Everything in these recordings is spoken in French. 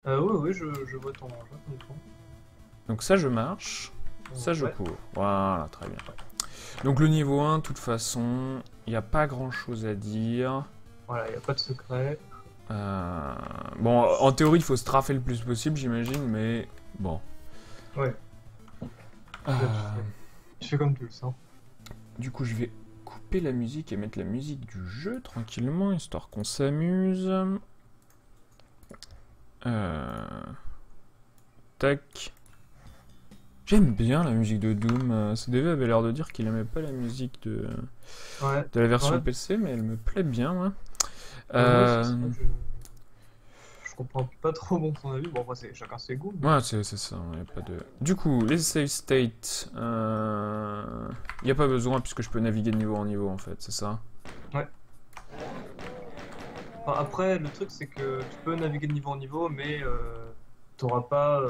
Oui, je vois ton ton. Donc ça je marche, ça je Ouais, cours. Voilà, très bien. Donc le niveau 1, de toute façon, il n'y a pas grand chose à dire. voilà, il n'y a pas de secret. Euh, Bon, en théorie, il faut se traffer le plus possible, j'imagine, mais bon. Ouais, là Euh, tu fais comme tu le sens. Du coup, je vais couper la musique et mettre la musique du jeu tranquillement, histoire qu'on s'amuse. Euh... Tac. J'aime bien la musique de Doom. CDV avait l'air de dire qu'il aimait pas la musique Ouais, de la version ouais, PC, mais elle me plaît bien, moi. moi aussi, c'est Euh... vrai que je comprends pas trop bon son avis. Bon, après, chacun ses goûts, mais. Ouais, c'est ça, y a pas de... Du coup, les save states, y a pas besoin puisque je peux naviguer de niveau en niveau en fait, c'est ça? Ouais. Enfin, après, le truc, c'est que tu peux naviguer de niveau en niveau, mais t'auras pas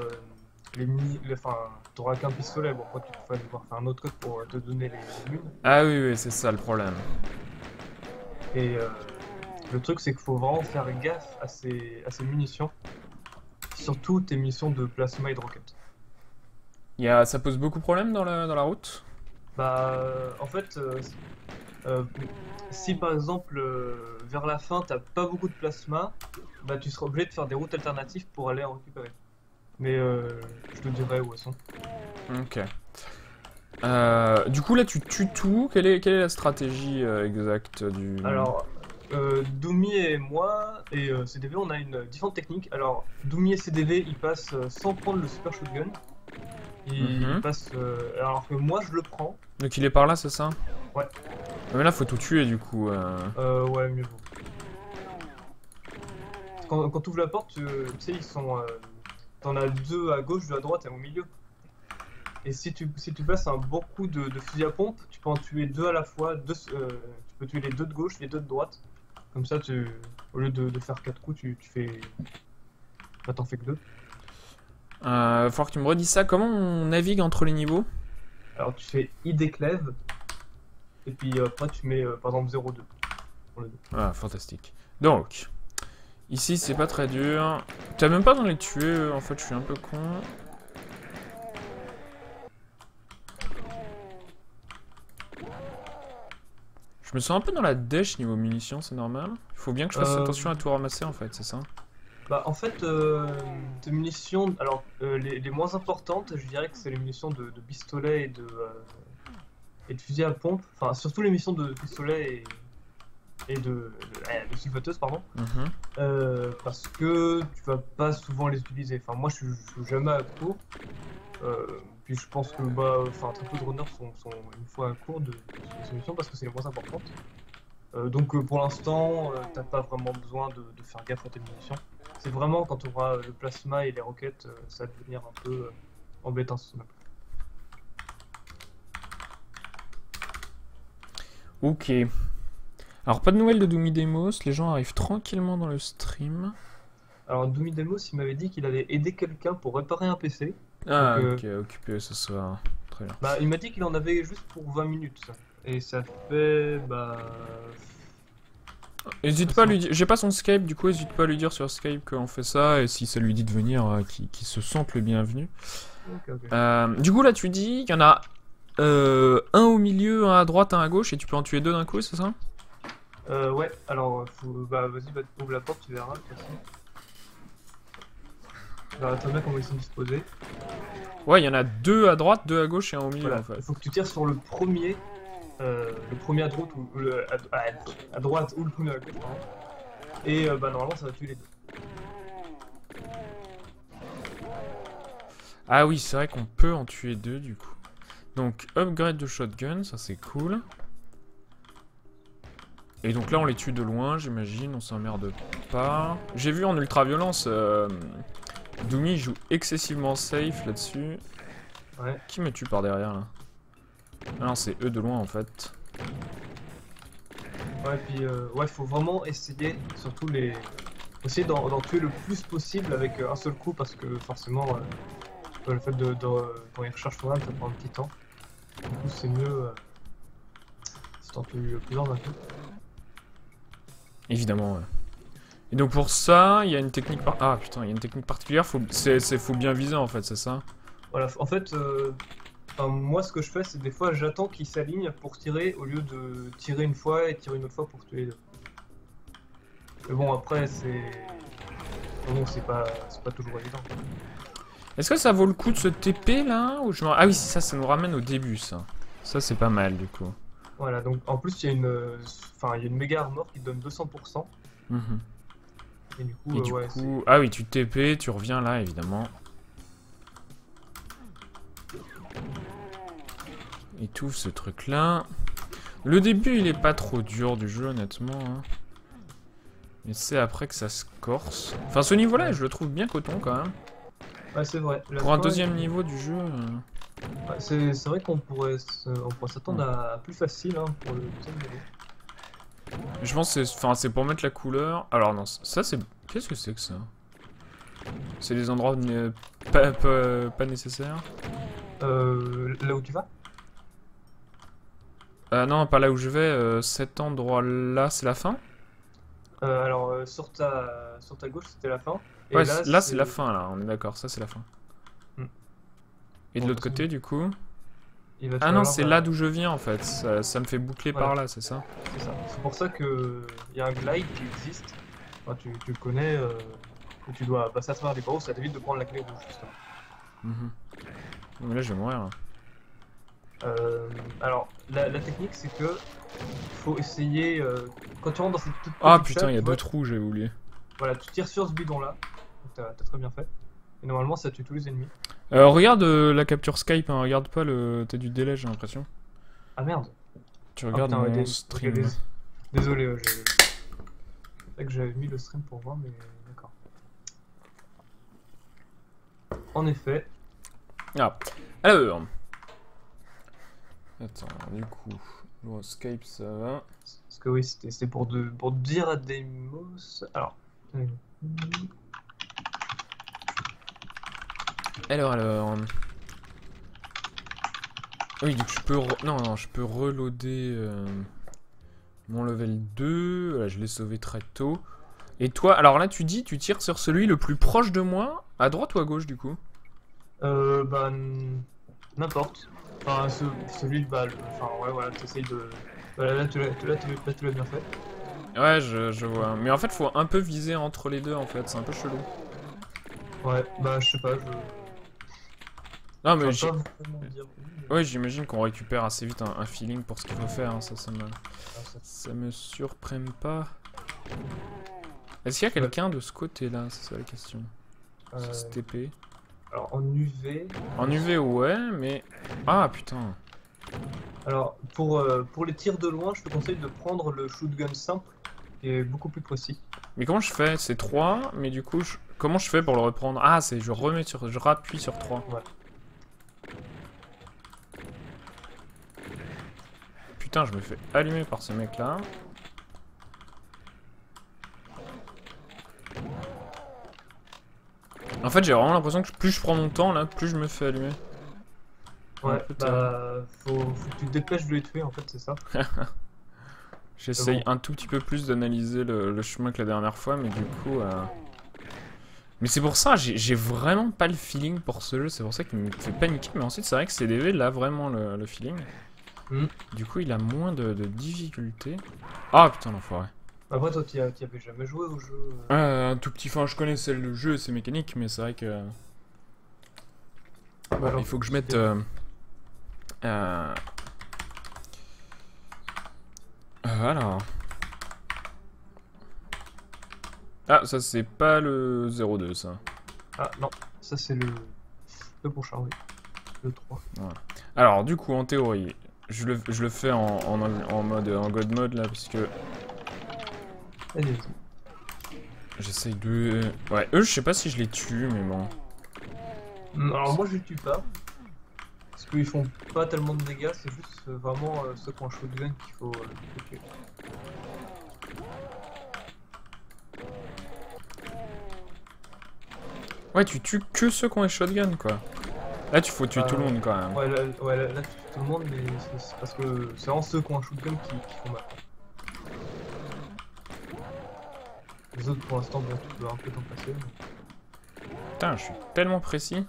enfin, t'auras qu'un pistolet. Bon, après, tu vas devoir faire un autre code pour te donner les munes. Ah oui, oui, c'est ça le problème. Et le truc, c'est qu'il faut vraiment faire gaffe à ces munitions. Surtout tes munitions de plasma et de roquettes. Ça pose beaucoup de problèmes dans la route? Bah, en fait, euh, si par exemple, vers la fin, t'as pas beaucoup de plasma, bah tu seras obligé de faire des routes alternatives pour aller en récupérer. Mais je te dirai où elles sont. Ok. Du coup, là, tu tues tout. Quelle est la stratégie exacte du... Alors, Doumi et moi, et CDV, on a une différente technique. Alors, Doumi et CDV, ils passent sans prendre le super shotgun. Ils Mhm. passent, alors que moi, je le prends. Donc il est par là, c'est ça? Ouais, Mais là, faut tout tuer du coup. ouais, mieux vaut. Quand tu ouvres la porte, tu sais, ils sont. T'en as deux à gauche, deux à droite et au milieu. Et si tu passes un bon coup de fusil à pompe, tu peux en tuer deux à la fois. Tu peux tuer les deux de gauche, les deux de droite. Comme ça, au lieu de faire quatre coups, tu fais. Bah, t'en fais que deux. Va falloir que tu me redis ça. Comment on navigue entre les niveaux? Alors, tu fais ID clève, et puis après, tu mets par exemple 0,2 pour le 2. Ah, fantastique. Donc, ici, c'est pas très dur. T'as même pas dans les tuer, en fait, je suis un peu con. Je me sens un peu dans la dèche niveau munitions, c'est normal. Il faut bien que je fasse Euh, attention à tout ramasser, en fait, c'est ça? Bah, en fait, tes munitions, alors les moins importantes, je dirais que c'est les munitions de pistolet et de fusil à pompe. Enfin, surtout les munitions de pistolet et de siffleteuse, pardon. Mhm. Parce que tu vas pas souvent les utiliser. Enfin, moi, je suis jamais à court. Puis je pense que bah, enfin, très peu de runners sont une fois à court de ces missions parce que c'est les moins importantes. Donc pour l'instant, t'as pas vraiment besoin de faire gaffe à tes munitions. C'est vraiment quand tu auras le plasma et les roquettes, ça va devenir un peu embêtant sur ce map. Ok. Alors, pas de nouvelles de Doomy Demos, les gens arrivent tranquillement dans le stream. Alors Doumi Demos, il m'avait dit qu'il allait aider quelqu'un pour réparer un PC. Donc Ah, ok, occupé ce soir. Très bien. bah, il m'a dit qu'il en avait juste pour 20 minutes. Et ça fait bah Hésite pas à lui dire. J'ai pas son Skype, du coup, hésite pas à lui dire sur Skype qu'on fait ça, et si ça lui dit de venir, qu'il se sente le bienvenu. ok, ok. Du coup, là, tu dis qu'il y en a un au milieu, un à droite, un à gauche, et tu peux en tuer deux d'un coup, c'est ça? Ouais, alors bah vas-y, bah, ouvre la porte, tu verras de toute façon. Tu verras très bien comment ils sont disposés. Ouais, il y en a deux à droite, deux à gauche et un au milieu, en Voilà, fait. il faut que tu tires sur le premier à droite ou à droite ou le premier à gauche, pardon. Et bah normalement ça va tuer les deux. Ah oui, c'est vrai qu'on peut en tuer deux, du coup. Donc, upgrade de shotgun, ça c'est cool. Et donc là, on les tue de loin, j'imagine, on s'emmerde pas. J'ai vu en ultra-violence, Doomy joue excessivement safe là-dessus. Ouais. Qui me tue par derrière, là? Ah non, c'est eux de loin, en fait. Ouais, puis ouais, faut vraiment essayer, surtout essayer d'en tuer le plus possible avec un seul coup parce que forcément, le fait quand ils rechargent ton âme, ça prend un petit temps. Du coup, c'est mieux si t'en tues plusieurs d'un coup. Évidemment, ouais. Et donc pour ça, il y a une technique Ah putain, il y a une technique particulière, faut bien viser en fait, c'est ça? Voilà, en fait, enfin, moi ce que je fais, c'est des fois j'attends qu'ils s'alignent pour tirer au lieu de tirer une fois et tirer une autre fois pour tuer les deux. Mais bon, après, bon, c'est pas toujours évident. Est-ce que ça vaut le coup de se TP là ou Ah oui, ça nous ramène au début ça. Ça c'est pas mal du coup. Voilà, donc en plus il y a une méga armor qui te donne 200%. Mhm. Et du coup, Et du ouais, coup... Ah oui, tu TP, tu reviens là évidemment. Et tout ce truc là. Le début il est pas trop dur du jeu honnêtement. Hein. Mais c'est après que ça se corse. Enfin ce niveau là ouais. je le trouve bien coton quand même. Ouais, c'est vrai. Pour un deuxième niveau du jeu. Ouais, c'est vrai qu'on pourrait s'attendre à plus facile hein, pour le deuxième niveau. Je pense que c'est pour mettre la couleur. Alors non, ça c'est... Qu'est-ce que c'est que ça? C'est des endroits pas nécessaires. Là où tu vas? Non, pas là où je vais. Cet endroit-là, c'est la fin? Alors, sur ta gauche, c'était la fin. Et Ouais, là c'est la fin, là. On est d'accord, ça c'est la fin. Hmm. Et de l'autre côté, du coup? Ah non, c'est là d'où je viens, en fait. Ça me fait boucler par là, c'est ça? C'est ça. C'est pour ça que il y a un glide qui existe. Enfin, tu le connais, que tu dois passer à travers les barreaux, ça t'évite de prendre la clé rouge, justement. Mais là, je vais mourir. Là. Alors, la technique, c'est que faut essayer, quand tu rentres dans cette toute petite Ah putain, salle, il y a tu deux vois, trous, j'ai oublié. voilà, tu tires sur ce bidon-là. T'as très bien fait. Et normalement, ça tue tous les ennemis. Regarde la capture Skype, hein, regarde pas le... T'as du délai, j'ai l'impression. Ah merde. Tu regardes putain, mon stream. ok, désolé, c'est vrai que j'avais mis le stream pour voir, mais d'accord. En effet. Ah, alors... Attends, du coup... Bon, Skype, ça va. Parce que oui, c'était pour dire à Deimos... Alors... Alors... Oui, donc je peux... Non, je peux reloader mon level 2. Là, je l'ai sauvé très tôt. Et toi, alors là, tu tires sur celui le plus proche de moi, à droite ou à gauche, du coup? Bah... N'importe. Enfin, celui de balle. Enfin, ouais, voilà, t'essayes de... Voilà, là, tu l'as bien fait. Ouais, je vois. Mais en fait, faut un peu viser entre les deux, en fait. C'est un peu chelou. Ouais, bah, je sais pas, Non, mais ouais, j'imagine qu'on récupère assez vite un feeling pour ce qu'il faut faire. Hein. Ça me surprend pas. Est-ce qu'il y a quelqu'un de ce côté-là? C'est ça la question. Sur ce TP. Alors, en UV... En UV, ouais, mais... Ah, putain. Alors, pour les tirs de loin, je te conseille de prendre le shotgun simple, qui est beaucoup plus précis. Mais comment je fais? C'est 3, mais du coup, comment je fais pour le reprendre? Ah, c'est je rappuie sur 3. Ouais. Putain, je me fais allumer par ce mec-là. En fait, j'ai vraiment l'impression que plus je prends mon temps, là, plus je me fais allumer. Ouais, bah, faut que tu te dépêches de les tuer, en fait, c'est ça. J'essaye un tout petit peu plus d'analyser le chemin que la dernière fois, mais du coup... Mais c'est pour ça, j'ai vraiment pas le feeling pour ce jeu, c'est pour ça qu'il me fait paniquer, mais ensuite c'est vrai que CDV, là, vraiment le feeling. Du coup, il a moins de difficultés. Ah, putain, l'enfoiré. Après, toi, t'y avais jamais joué au jeu Un tout petit... Enfin, je connaissais le jeu et ses mécaniques, mais c'est vrai que... Bon, alors, il faut que je mette... alors... Ah, ça c'est pas le 02, ça. Ah, non, ça c'est le prochain, oui. Le 3. Voilà. Alors, du coup, en théorie, je le fais en God mode, là, puisque... Allez, j'essaye de... Ouais, eux, je sais pas si je les tue, mais bon... Alors moi, je les tue pas. Parce qu'ils font pas tellement de dégâts, c'est juste vraiment ceux qui ont un shotgun qu'il faut tuer. Ouais, tu tues que ceux qui ont les shotguns, quoi. Là, tu faut tuer tout le monde, quand même. Ouais, là, tu tues tout le monde, mais c'est parce que c'est vraiment ceux qui ont un shotgun qui font mal. Les autres, pour l'instant, bon, tu peux un peu t'en passer. Putain, je suis tellement précis.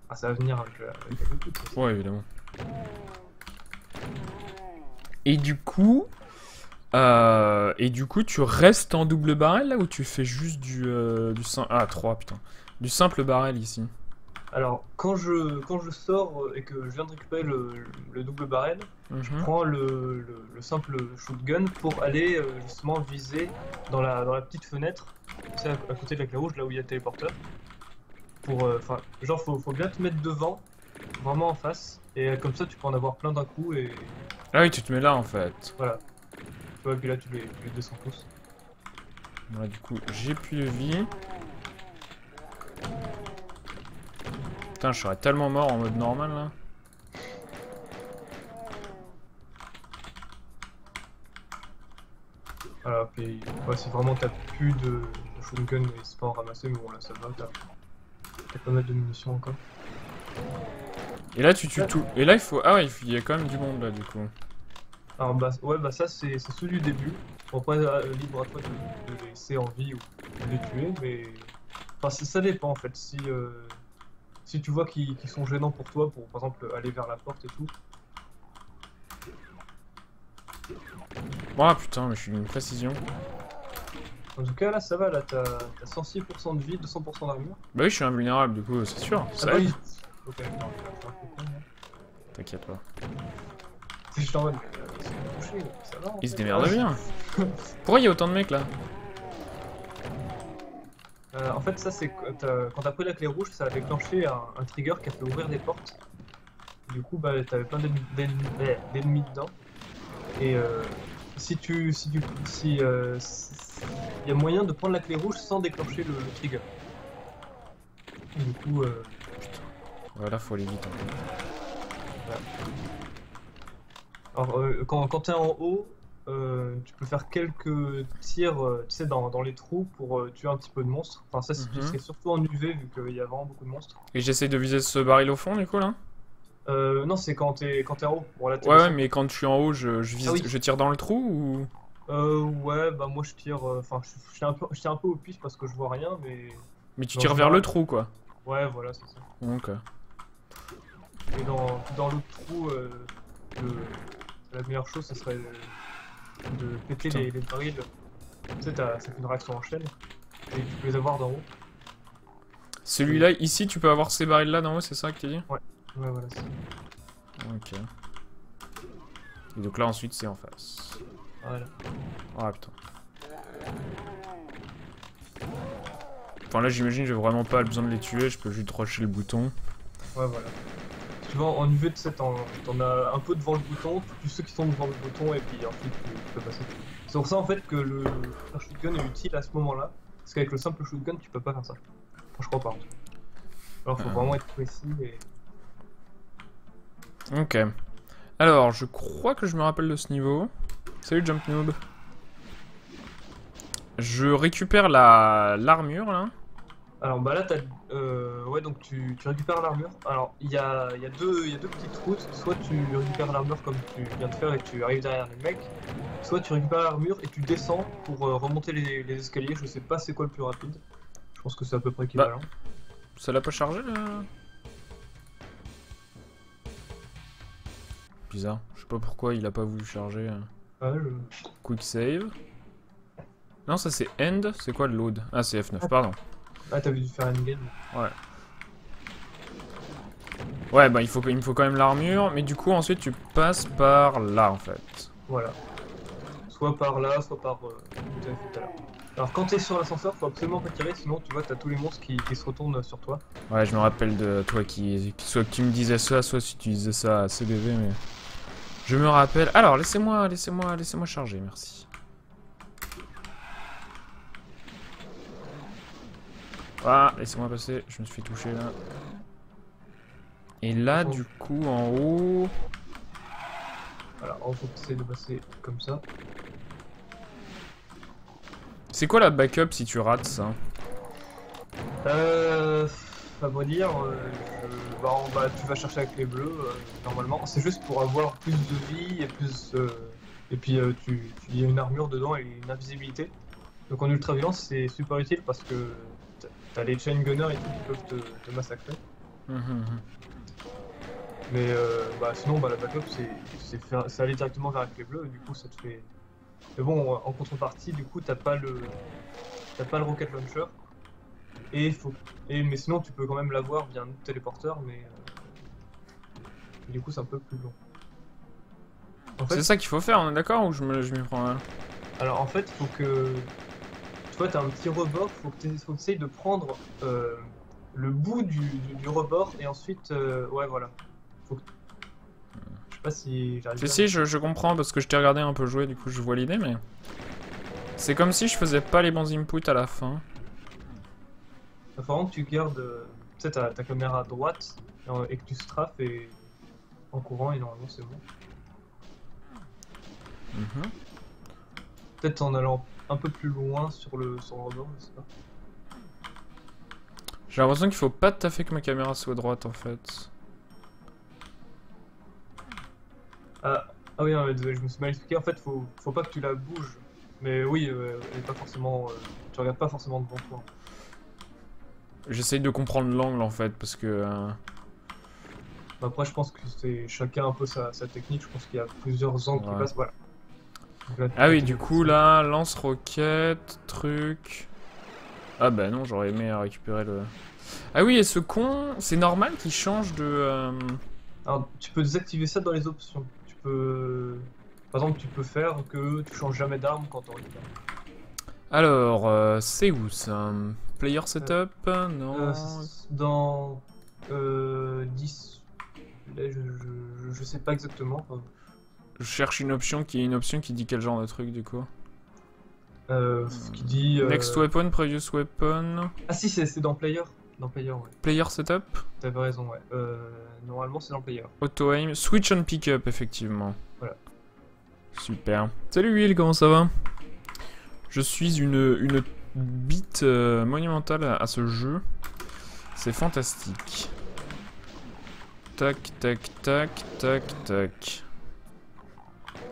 Ah, ça va venir avec la boutique. Ouais, évidemment. Et du coup, tu restes en double barrel là ou tu fais juste du simple. Ah, 3, putain. Du simple barrel ici. Alors, quand je sors et que je viens de récupérer le double barrel, je prends le simple shotgun pour aller justement viser dans la petite fenêtre, tu sais, à côté de la clé rouge, là où il y a le téléporteur. Enfin, genre, faut bien te mettre devant, vraiment en face, et comme ça, tu peux en avoir plein d'un coup, et Ah oui, tu te mets là en fait. voilà. Tu vois, et puis là, tu les descends tous. Voilà, du coup, j'ai plus de vie. Putain, je serais tellement mort en mode normal là. Voilà, puis ouais, si vraiment t'as plus de shotgun, n'hésite pas à en ramasser, mais bon, là, ça va, t'as pas mal de munitions encore. Et là, tu tues tout. Et là, il faut. Ah ouais, il y a quand même du monde là, du coup. Alors, bah, ouais, bah, ça, c'est ceux du début. Bon, après, libre à toi de les laisser en vie ou de les tuer, mais. Enfin, ça dépend en fait. Si tu vois qu'ils sont gênants pour toi, pour par exemple aller vers la porte et tout. Ah putain, mais je suis une précision. En tout cas, là, ça va, là, t'as 106% de vie, 200% d'armure. Bah oui, je suis invulnérable, du coup, c'est sûr. Ça bah aide. oui. Ok, non, T'inquiète pas. je suis en mode, touché, ça va. Il se démerde bien. Pourquoi il y a autant de mecs là? En fait, ça, c'est quand t'as pris la clé rouge, ça a déclenché un trigger qui a fait ouvrir des portes. Du coup, bah, t'avais plein d'ennemis dedans. Et il y a moyen de prendre la clé rouge sans déclencher le trigger. Et du coup, Putain. Ouais, là, faut aller vite. Voilà. Alors, quand t'es en haut, tu peux faire quelques tirs tu sais, dans les trous pour tuer un petit peu de monstres. Enfin, ça, c'est surtout en UV vu qu'il y a vraiment beaucoup de monstres. Et j'essaye de viser ce baril au fond, du coup, là? Non, c'est quand t'es en haut. Bon, là, Ouais, mais quand je suis en haut, je vise, Ah oui. je tire dans le trou ou? Ouais, bah moi je tire. Enfin, je tire un peu au pif parce que je vois rien, mais. Mais tu tires vers le trou, quoi. Ouais, voilà, c'est ça. Ok. Et dans l'autre trou, la meilleure chose, ce serait de péter les barils. Tu sais, ça fait une réaction en chaîne. Et tu peux les avoir d'en haut. Celui-là, ici, tu peux avoir ces barils là d'en haut, c'est ça que tu dis? Ouais, voilà, c'est ça. Ok. Et donc là, ensuite, c'est en face. Voilà. Ah putain. Enfin là, j'imagine j'ai vraiment pas besoin de les tuer, je peux juste rusher le bouton. Ouais, voilà. Tu vois, en UV, tu sais, t'en as un peu devant le bouton, tous ceux qui sont devant le bouton, et puis ensuite tu peux passer. C'est pour ça en fait que le shotgun est utile à ce moment-là, parce qu'avec le simple shotgun, tu peux pas faire ça. Enfin, je crois pas. Alors, faut vraiment être précis et. Ok. Alors, je crois que je me rappelle de ce niveau. Salut Jump Noob. Je récupère l'armure là. Alors bah là t'as ouais, donc tu récupères l'armure. Alors il y a deux petites routes, soit tu récupères l'armure comme tu viens de faire et tu arrives derrière les mecs, soit tu récupères l'armure et tu descends pour remonter les escaliers. Je sais pas c'est quoi le plus rapide. Je pense que c'est à peu près équivalent. Ça l'a pas chargé là? Bizarre, je sais pas pourquoi il a pas voulu charger. Ouais, Quick save. Non, ça c'est end, c'est quoi le load? Ah, c'est F9, pardon. Ah, t'avais dû faire endgame. Ouais. Ouais, bah il me faut quand même l'armure, mais du coup ensuite tu passes par là en fait. Voilà. Soit par là, soit par tout à l'heure. Alors quand t'es sur l'ascenseur, faut absolument pas tirer, sinon tu vois t'as tous les monstres qui se retournent sur toi. Ouais, je me rappelle de toi soit que tu me disais ça, soit si tu disais ça à CBV, mais je me rappelle. Alors laissez-moi charger, merci. Ah, laissez-moi passer, je me suis touché là. Et là, du coup, en haut... Alors, on faut essayer de passer comme ça. C'est quoi la backup si tu rates ça? À vrai dire, tu vas chercher la clé bleue, normalement. C'est juste pour avoir plus de vie et plus Et puis il y a une armure dedans et une invisibilité. Donc en ultra violence c'est super utile parce que t'as les chain gunners et tout qui peuvent te massacrer. Mhm. Mais bah, sinon bah, la backup c'est aller directement vers la clé bleue et du coup ça te fait. Mais bon en contrepartie du coup t'as pas le rocket launcher et mais sinon tu peux quand même l'avoir via un autre téléporteur mais du coup c'est un peu plus long. En C'est fait, ça qu'il faut faire, on est d'accord ou je m'y prends mal? alors en fait faut que tu vois t'as un petit rebord, faut que tu essayes de prendre le bout du rebord et ensuite ouais voilà. Faut que- Je sais pas si j'arrive bien. Si, je comprends parce que je t'ai regardé un peu jouer, du coup je vois l'idée, mais. C'est comme si je faisais pas les bons inputs à la fin. Il faut vraiment que tu gardes tu sais, ta caméra à droite et que tu strafes et en courant et normalement c'est bon. Mhm. Peut-être en allant un peu plus loin sur le rebord, je sais pas. J'ai l'impression qu'il faut pas tout à fait que ma caméra soit droite en fait. Ah oui, non, mais désolé, je me suis mal expliqué. En fait, faut pas que tu la bouges. Mais oui, elle est pas forcément. Tu regardes pas forcément devant toi. J'essaye de comprendre l'angle en fait parce que. Après, je pense que c'est chacun un peu sa technique. Je pense qu'il y a plusieurs angles qui Ouais. passent. Voilà. Donc là, Ah la oui, du coup téléportation. là, lance-roquette, truc. Ah bah non, j'aurais aimé récupérer le. Ah oui, et ce con, c'est normal qu'il change de. Alors, tu peux désactiver ça dans les options. Tu peux. Par exemple, tu peux faire que tu changes jamais d'arme quand on récupère. Alors, c'est où ça? Player setup? Non. Dans 10. Là, je sais pas exactement. Je cherche une option qui est une option qui dit quel genre de truc du coup. Qui dit. Next weapon, previous weapon. Ah si, c'est dans Player. Dans Player, ouais. Player setup. T'avais raison, ouais. Normalement, c'est dans Player. Auto aim. Switch on pick-up, effectivement. Voilà. Super. Salut Will, comment ça va? Je suis une bite monumentale à ce jeu. C'est fantastique. Tac, tac, tac, tac, tac.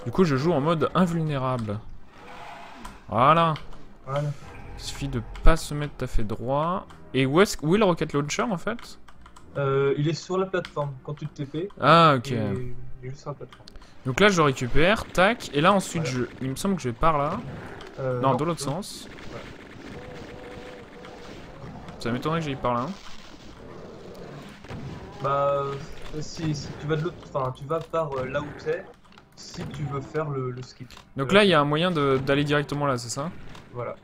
Du coup, je joue en mode invulnérable. Voilà. Voilà. Il suffit de pas se mettre tout à fait droit. Et où est le rocket launcher en fait? Il est sur la plateforme quand tu te TP. Ah, ok. Il est juste sur la plateforme. Donc là, je récupère, tac. Et là, ensuite, Voilà. il me semble que je vais par là. Non, de l'autre non. sens. Ouais. Ça m'étonnerait que j'aille par là. Bah, si tu vas de l'autre, enfin, tu vas par là où t'es, si tu veux faire le skip. Donc là, il y a un moyen d'aller directement là, c'est ça? Voilà.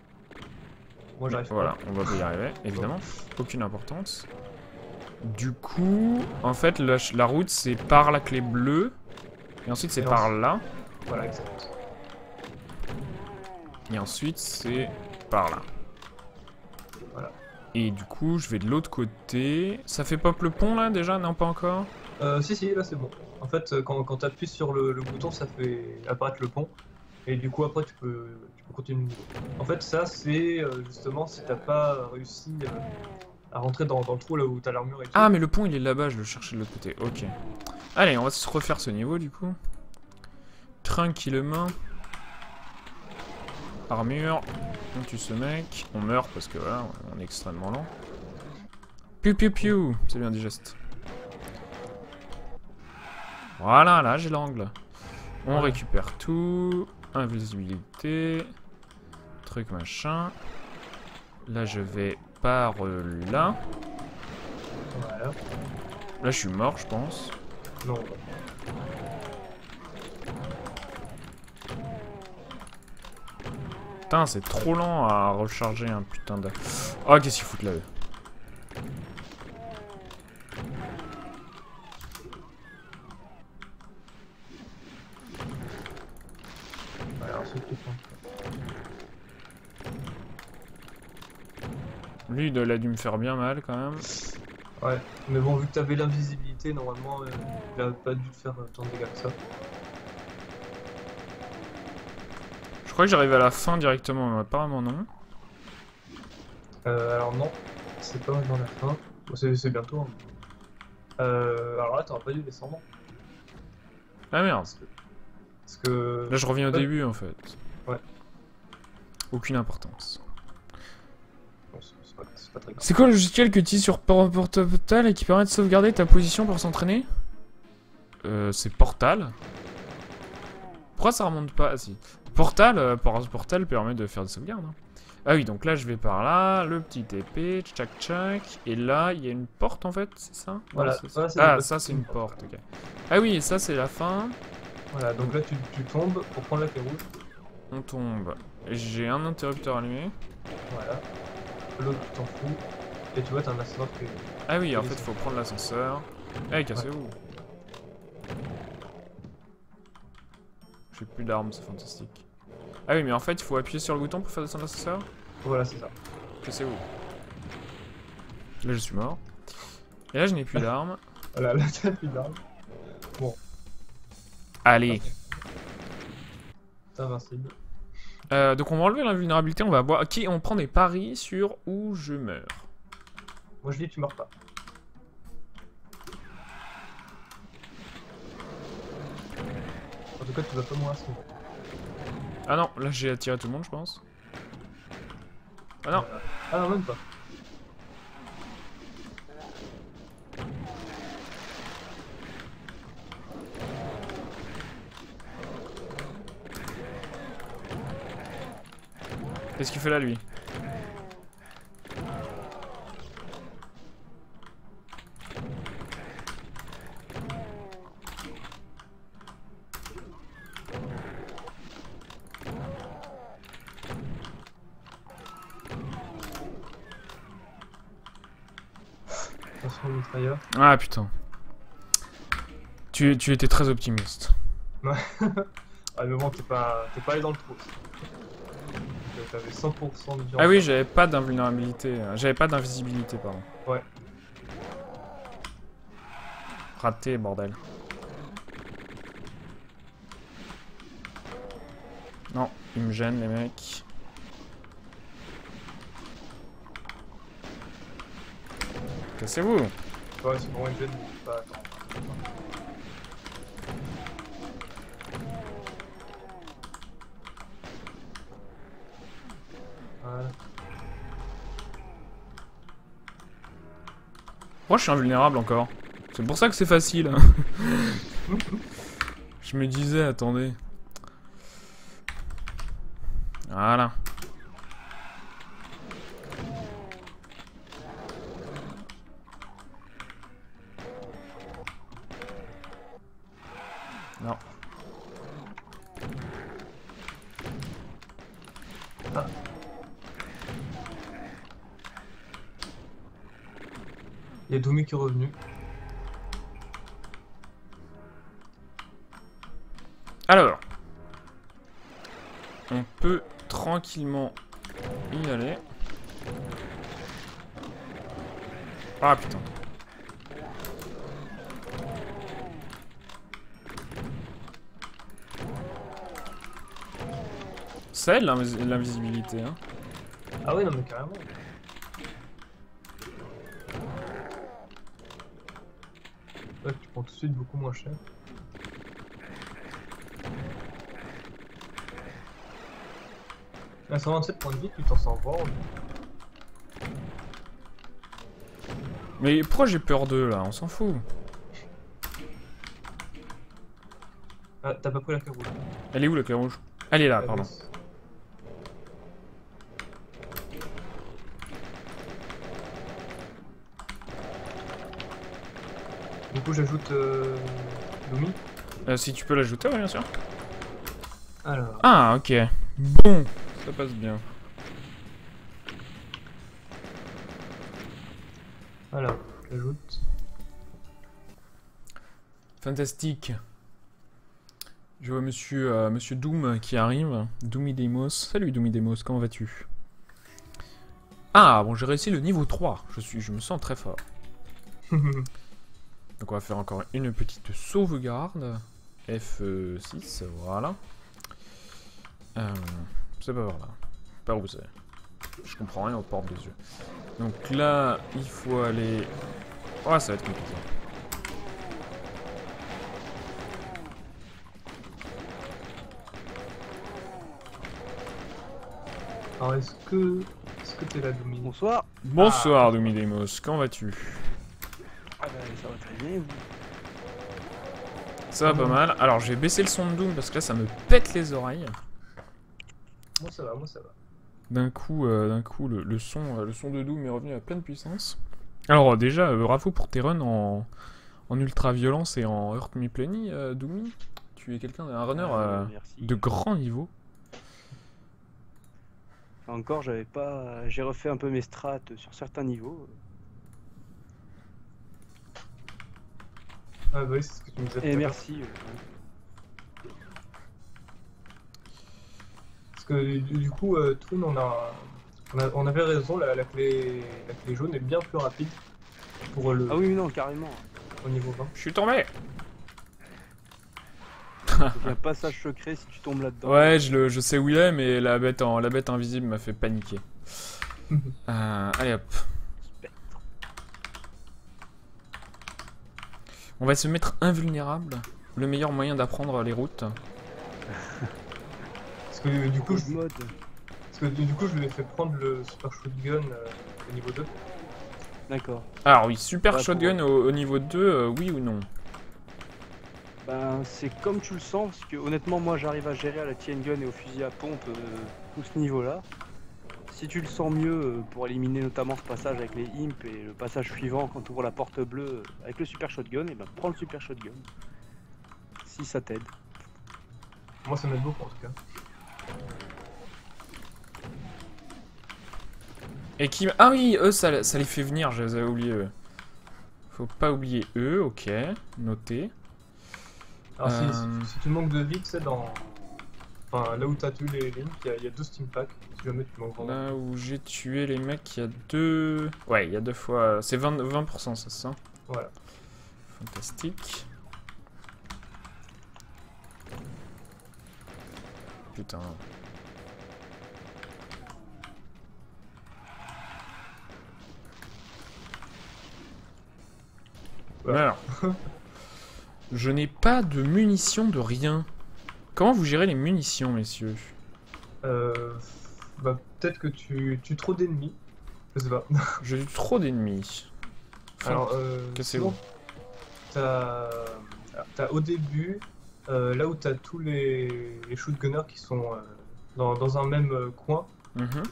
Moi, j'arrive pas. Voilà, on va y arriver, évidemment. Aucune importance. Du coup, en fait, la route, c'est par la clé bleue. Et ensuite, c'est Et par ensuite- là. Voilà, exact. Et ensuite, c'est par là. Voilà. Et du coup, je vais de l'autre côté. Ça fait pop le pont, là, déjà? Non, pas encore? Si, là, c'est bon. En fait, quand tu appuies sur le bouton, ça fait apparaître le pont. Et du coup, après, tu peux continuer le niveau. En fait, ça, c'est justement si t'as pas réussi à rentrer dans le trou là où t'as l'armure et tout. Ah, mais le pont, il est là-bas, je le cherchais de l'autre côté. Ok. Allez, on va se refaire ce niveau, du coup. Tranquillement. Armure. On tue ce mec. On meurt parce que voilà, on est extrêmement lent. Piu piu piu. C'est bien digeste. Voilà, là j'ai l'angle. On Voilà. récupère tout. Invisibilité. Truc machin. Là je vais par là. Voilà. Là je suis mort je pense. Non. Putain c'est trop lent à recharger un putain de... Oh qu'est-ce qu'il fout là eux. Voilà, ensuite, tu prends. Lui il a dû me faire bien mal quand même. Ouais, mais bon, vu que t'avais l'invisibilité, normalement, il a pas dû te faire tant de dégâts que ça. Je crois que j'arrive à la fin directement mais apparemment non. Alors non, c'est pas dans la fin. Bon, c'est bientôt. Hein. Alors là, t'auras pas dû descendre. Ah merde. Parce que... Là, je reviens au début, en fait. Ouais. Aucune importance. Bon, c'est pas très grave. C'est quoi le logiciel que tu utilises sur Portal et qui permet de sauvegarder ta position pour s'entraîner? C'est Portal. Pourquoi ça remonte pas? Ah si. Portal, Portal permet de faire des sauvegardes. Hein. Ah oui, donc là je vais par là, le petit épée, tchac tchac, et là il y a une porte en fait, c'est ça? Voilà. Ouais, Voilà, ah, ça c'est une porte, ok. Ah oui, et ça c'est la fin. Voilà, donc là tu tombes pour prendre la clé rouge. On tombe. J'ai un interrupteur allumé. Voilà. L'autre tu t'en fous. Et tu vois, t'as un ascenseur qui est... Ah oui, en fait faut prendre l'ascenseur. Eh, cassez-vous. J'ai plus d'armes, c'est fantastique. Ah oui, mais en fait, il faut appuyer sur le bouton pour faire descendre l'ascenseur. Voilà, c'est ça. Cassez-vous. Là, je suis mort. Et là, je n'ai plus d'armes. Voilà, là t'as plus d'armes. Bon. Allez. T'es invincible. Donc on va enlever l'invulnérabilité, on va voir. Ok, on prend des paris sur où je meurs. Moi je dis tu meurs pas. En tout cas tu vas pas mourir souvent. Ah non, là j'ai attiré tout le monde je pense. Ah non. Ah non, même pas. Qu'est-ce qu'il fait là lui? Attention au mitrailleur. Ah putain. Tu étais très optimiste. Ah mais bon, t'es pas allé dans le trou. T'avais 100% de vie. Ah oui, j'avais pas d'invulnérabilité. J'avais pas d'invisibilité, pardon. Ouais. Raté, bordel. Non, ils me gênent les mecs. Cassez-vous. Ouais, c'est vraiment une gêne, mais pas attends. Voilà. Moi je suis invulnérable encore. C'est pour ça que c'est facile. Je me disais, attendez. Voilà. Non. Ah. Il y a Doumi qui est revenu. Alors. On peut tranquillement y aller. Ah putain. Ça aide l'invisibilité, hein. Ah oui, non mais carrément. Ouais, tu prends tout de suite beaucoup moins cher. À 127 points de vie, tu t'en sors vraiment. Mais pourquoi j'ai peur d'eux là? On s'en fout. Ah, t'as pas pris la clé rouge. Elle est où la clé rouge? Elle est là, pardon. Du coup, j'ajoute Doumi. Si tu peux l'ajouter, ouais, bien sûr. Alors. Ah, ok. Bon, ça passe bien. Alors, j'ajoute. Fantastique. Je vois monsieur Doom qui arrive. Doomidemos. Salut Doomidemos, comment vas-tu? Ah, bon, j'ai réussi le niveau 3. Je me sens très fort. Donc on va faire encore une petite sauvegarde. F6, voilà. C'est pas par là. Par où c'est? Je comprends rien aux portes des yeux. Donc là, il faut aller... Oh, ça va être compliqué. Alors est-ce que t'es là, Doumi? Bonsoir. Bonsoir, Domidemos, comment vas-tu? Ah bah, ça va très bien, et vous? Ça va pas mal. Alors, j'ai baissé le son de Doom parce que là, ça me pète les oreilles. Moi ça va, moi ça va. D'un coup, le son de Doom est revenu à pleine puissance. Alors, déjà, bravo pour tes runs en ultra violence et en Hurt Me Plenty, Doomy. Tu es quelqu'un d'un runner Merci. de grand niveau. Encore, j'avais pas. J'ai refait un peu mes strats sur certains niveaux. Ah bah oui, c'est ce que tu me disais tout à Et l'heure. merci. Parce que du coup, Toon, on avait raison, la clé jaune est bien plus rapide pour le Ah oui, non, carrément. au niveau 20. Je suis tombé. Il y a un passage secret si tu tombes là-dedans. Ouais, je sais où il est, mais la bête invisible m'a fait paniquer. Allez hop. On va se mettre invulnérable. Le meilleur moyen d'apprendre les routes. Parce que du coup, Mode. je lui ai fait prendre le super shotgun au niveau 2. D'accord. Alors oui, super Ouais, shotgun au niveau 2, oui ou non? Ben, c'est comme tu le sens, parce que honnêtement, moi j'arrive à gérer à la chain gun et au fusil à pompe tout ce niveau-là. Si tu le sens mieux pour éliminer notamment ce passage avec les imps et le passage suivant quand tu ouvres la porte bleue avec le super shotgun, et ben prends le super shotgun. Si ça t'aide. Moi ça m'aide beaucoup en tout cas. Et qui... Ah oui, eux, ça les fait venir, je les avais oubliés, eux. Faut pas oublier eux, ok. Noté. Alors si tu manques de vie, tu sais, enfin, là où t'as tué les lignes, il y a 2 steam packs, si jamais tu manques vraiment. Là où j'ai tué les mecs, il y a 2... Ouais, il y a 2 fois... C'est 20%, c'est ça? Voilà. Fantastique. Putain. Voilà. Alors, je n'ai pas de munitions de rien. Comment vous gérez les munitions, messieurs? Bah peut-être que tu tues trop d'ennemis, je sais pas. J'ai eu trop d'ennemis. Enfin, Alors cassez-vous. sinon, t'as au début, là où t'as tous les shotgunners qui sont dans un même coin, Mhm.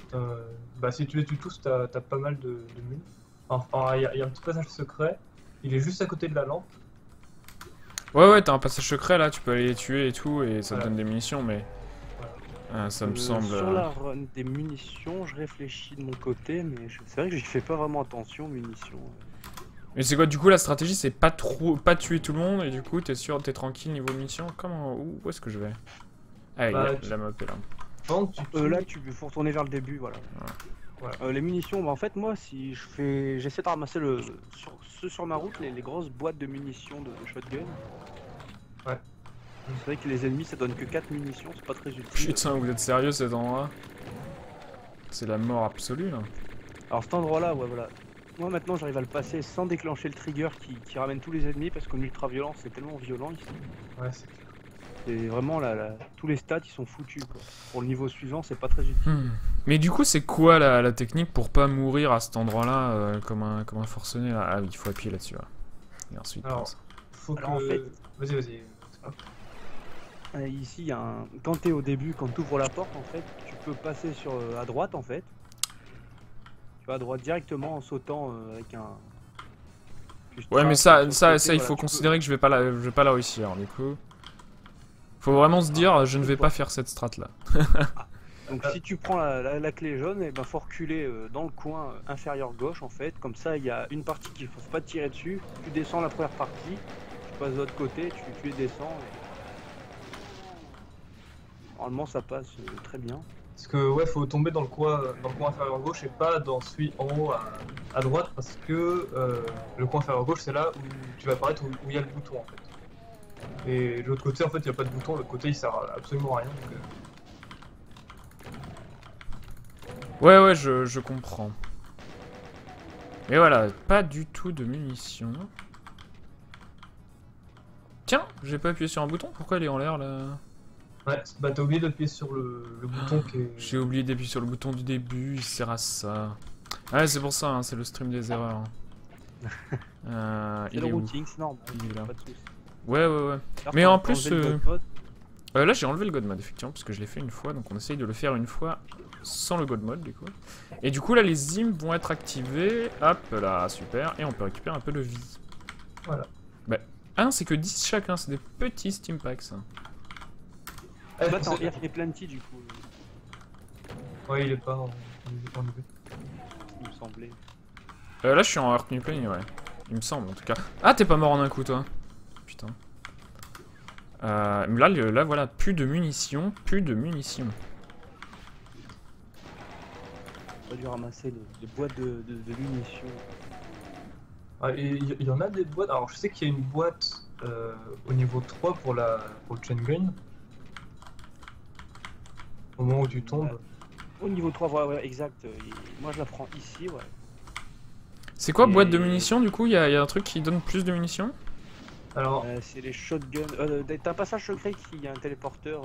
bah si tu les tues tous, t'as pas mal de mines. Enfin, il y a un petit passage secret, il est juste à côté de la lampe. Ouais, t'as un passage secret là, tu peux aller les tuer et tout, et ça te Voilà. donne des munitions, mais... ça me semble... Sur la run des munitions, je réfléchis de mon côté, mais c'est vrai que j'y fais pas vraiment attention aux munitions. Mais c'est quoi, du coup, la stratégie, c'est pas tuer tout le monde, et du coup, t'es sûr, t'es tranquille niveau munitions? Comment... Où est-ce que je vais? Ah, Bah, la map est là. Pendant que tu tues- Là, faut retourner vers le début, voilà. Les munitions, bah en fait, moi, si j'essaie de ramasser sur ma route les grosses boîtes de munitions de shotgun. Ouais. C'est vrai que les ennemis, ça donne que 4 munitions, c'est pas très utile. Putain, vous êtes sérieux cet endroit? C'est la mort absolue, là. Alors cet endroit-là, ouais, voilà. Moi, maintenant, j'arrive à le passer sans déclencher le trigger qui ramène tous les ennemis, parce qu'en ultra-violence, c'est tellement violent ici. Ouais, c'est clair. Et vraiment, tous les stats, ils sont foutus, quoi. Pour le niveau suivant, c'est pas très utile. Mais du coup, c'est quoi la technique pour pas mourir à cet endroit-là comme un forcené là? Ah oui, il faut appuyer là-dessus. Là. Et ensuite, Alors, comme ça. faut Alors, que... en fait- Vas-y. Ici, il y a un... quand t'es au début, quand tu ouvres la porte, en fait, tu peux passer à droite, en fait. Tu vas à droite directement en sautant avec un... Ouais, mais Sur ça, le ça, côté, ça, il voilà, faut tu considérer que je vais pas la réussir, du coup. Faut vraiment se dire, je ne vais pas faire cette strat là. Donc si tu prends la clé jaune, et ben faut reculer dans le coin inférieur gauche en fait. Comme ça il y a une partie qu'il faut pas tirer dessus. Tu descends la première partie, tu passes de l'autre côté, tu les descends. Normalement ça passe très bien. Parce que ouais, faut tomber dans le coin inférieur gauche et pas dans celui en haut à droite, parce que le coin inférieur gauche c'est là où tu vas apparaître où il y a le bouton en fait. Et de l'autre côté en fait il n'y a pas de bouton, l'autre côté il sert absolument à rien. Donc, Ouais, je comprends. Mais voilà, pas du tout de munitions. Tiens, j'ai pas appuyé sur un bouton, pourquoi elle est en l'air là? Ouais, bah t'as oublié d'appuyer sur le bouton qui est... J'ai oublié d'appuyer sur le bouton du début, il sert à ça. Ouais, c'est pour ça, hein, c'est le stream des erreurs. C'est Il le est où? routing, c'est normal. Il est là. Pas de soucis. Ouais. Alors, Mais quand en t'as plus, enlevé le God mode, là j'ai enlevé le God mode effectivement, parce que je l'ai fait une fois, donc on essaye de le faire une fois sans le God mode du coup. Et du coup là les imps vont être activés, hop là, super, et on peut récupérer un peu de vie. Voilà. Bah, ah non, c'est que 10 chacun, c'est des petits steam packs ça. Eh, bah, t'en il est plenty du coup, Ouais, il est pas en niveau. il me semblait. Là je suis en Earth New Plane, ouais. Il me semble en tout cas. Ah, t'es pas mort en un coup toi. Putain. Là voilà, plus de munitions, On a dû ramasser les boîtes de munitions. Ah, il y en a des boîtes. Alors je sais qu'il y a une boîte au niveau 3 pour le chain gun. Au moment où tu tombes. Au niveau 3, ouais, exact. Moi je la prends ici, ouais. C'est quoi Et- boîte de munitions du coup? Il y a un truc qui donne plus de munitions? Alors, C'est les shotguns. T'as un passage secret qui a un téléporteur,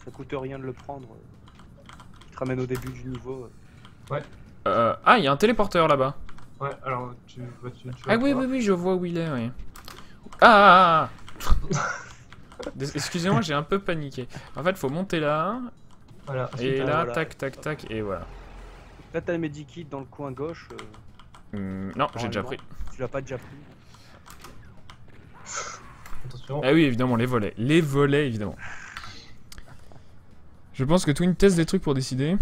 ça coûte rien de le prendre. Qui te ramène au début du niveau. Ah, il y a un téléporteur là-bas. ouais, alors tu vas Ah oui, voir. je vois où il est, oui. Ah. Excusez-moi, j'ai un peu paniqué. En fait, faut monter là, Voilà. et Ah, là, voilà. tac, et voilà. Là t'as le medikit dans le coin gauche. Non, j'ai déjà pris. Normalement. Tu l'as pas déjà pris. Attention. Ah oui, évidemment, les volets. Les volets, évidemment. Je pense que Twin teste des trucs pour décider.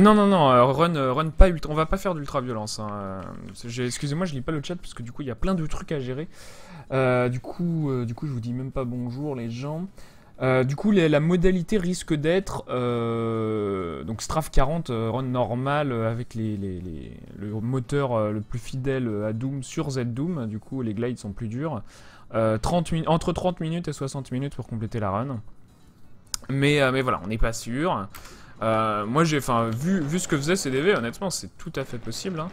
Non, run pas ultra. On va pas faire d'ultra violence. Hein. Excusez-moi, je lis pas le chat parce que du coup il y a plein de trucs à gérer. Du coup, je vous dis même pas bonjour les gens. Du coup, la modalité risque d'être donc Strafe 40 run normal avec le moteur le plus fidèle à Doom sur Z-Doom. Du coup, les glides sont plus durs. Entre 30 minutes et 60 minutes pour compléter la run. Mais voilà, on n'est pas sûr. Moi, vu ce que faisait CDV, honnêtement, c'est tout à fait possible hein,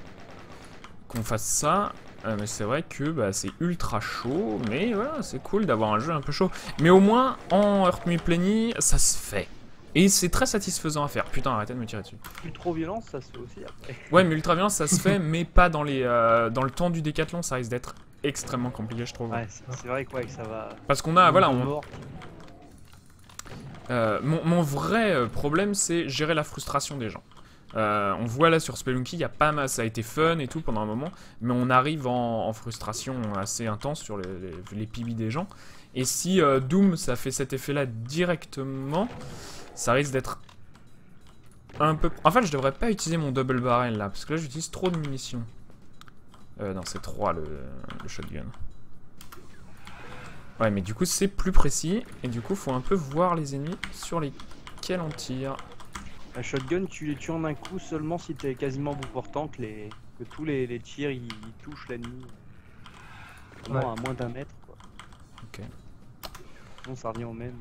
qu'on fasse ça. Mais c'est vrai que c'est ultra chaud, mais voilà, c'est cool d'avoir un jeu un peu chaud. Mais au moins, en Earth Me Plenty, ça se fait. Et c'est très satisfaisant à faire. Putain, arrêtez de me tirer dessus. Ultra violence, ça se fait aussi après. Ouais, mais ultra violence, ça se fait, mais pas dans le temps du décathlon, ça risque d'être extrêmement compliqué, je trouve. Ouais, c'est vrai quoi que ça va. Parce qu'on a, voilà, Mort. mon vrai problème, c'est gérer la frustration des gens. On voit là sur Spelunky, il y a pas mal, ça a été fun et tout pendant un moment, mais on arrive en frustration assez intense sur les PB des gens. Et si Doom, ça fait cet effet-là directement, ça risque d'être un peu... En fait, je devrais pas utiliser mon double barrel là, parce que là, j'utilise trop de munitions. Non, c'est 3 le shotgun. Ouais, mais du coup, c'est plus précis, et du coup, faut un peu voir les ennemis sur lesquels on tire. Un shotgun, tu les tues en un coup seulement si t'es quasiment bout portant, que tous les tirs ils touchent l'ennemi. Vraiment à moins d'un mètre quoi. Ok. Sinon ça revient au même.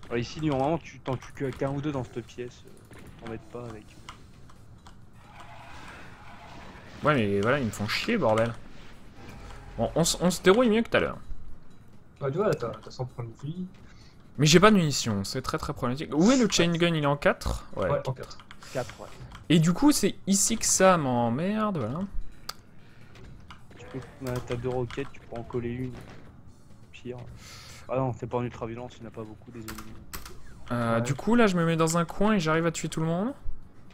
Alors ici, normalement, tu t'en tues qu'un ou deux dans cette pièce. T'embêtes pas avec. Ouais, mais voilà, ils me font chier, bordel. Bon, on se dérouille mieux que tout à l'heure. Ouais, tu vois, là, t'as 100 points de vie. Mais j'ai pas de munitions, c'est très problématique. Où est le chain gun? Il est en 4? Ouais, en 4. 4, ouais. Et du coup, c'est ici que ça m'emmerde, voilà. T'as 2 roquettes, tu peux en coller une. Pire. Ah non, c'est pas en ultra violence, il n'y en a pas beaucoup des ennemis. Ouais. Du coup, là, je me mets dans un coin et j'arrive à tuer tout le monde.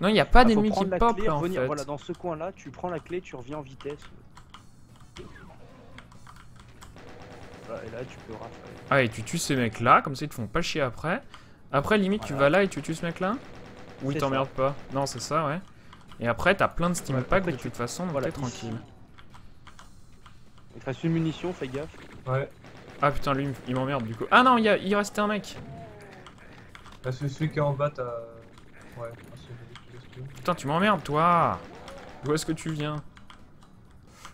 Non, il n'y a pas d'ennemis qui pop là, en fait. Voilà, dans ce coin-là, tu prends la clé, tu reviens en vitesse. Voilà, et là, tu peux rafler. Ah, et tu tues ces mecs là, comme ça ils te font pas chier après. Après, limite, tu vas là et tu tues ce mec là. Ou il C'est t'emmerde pas. Non, c'est ça, ouais. Et après, t'as plein de steam packs après, de toute façon, donc voilà, t'es tranquille. Il te reste une munition, fais gaffe. Ouais. Ah putain, lui, il m'emmerde du coup. Ah non, il restait un mec. Là, celui qui est en bas, t'as. Ouais, Putain, tu m'emmerdes, toi. D'où est-ce que tu viens?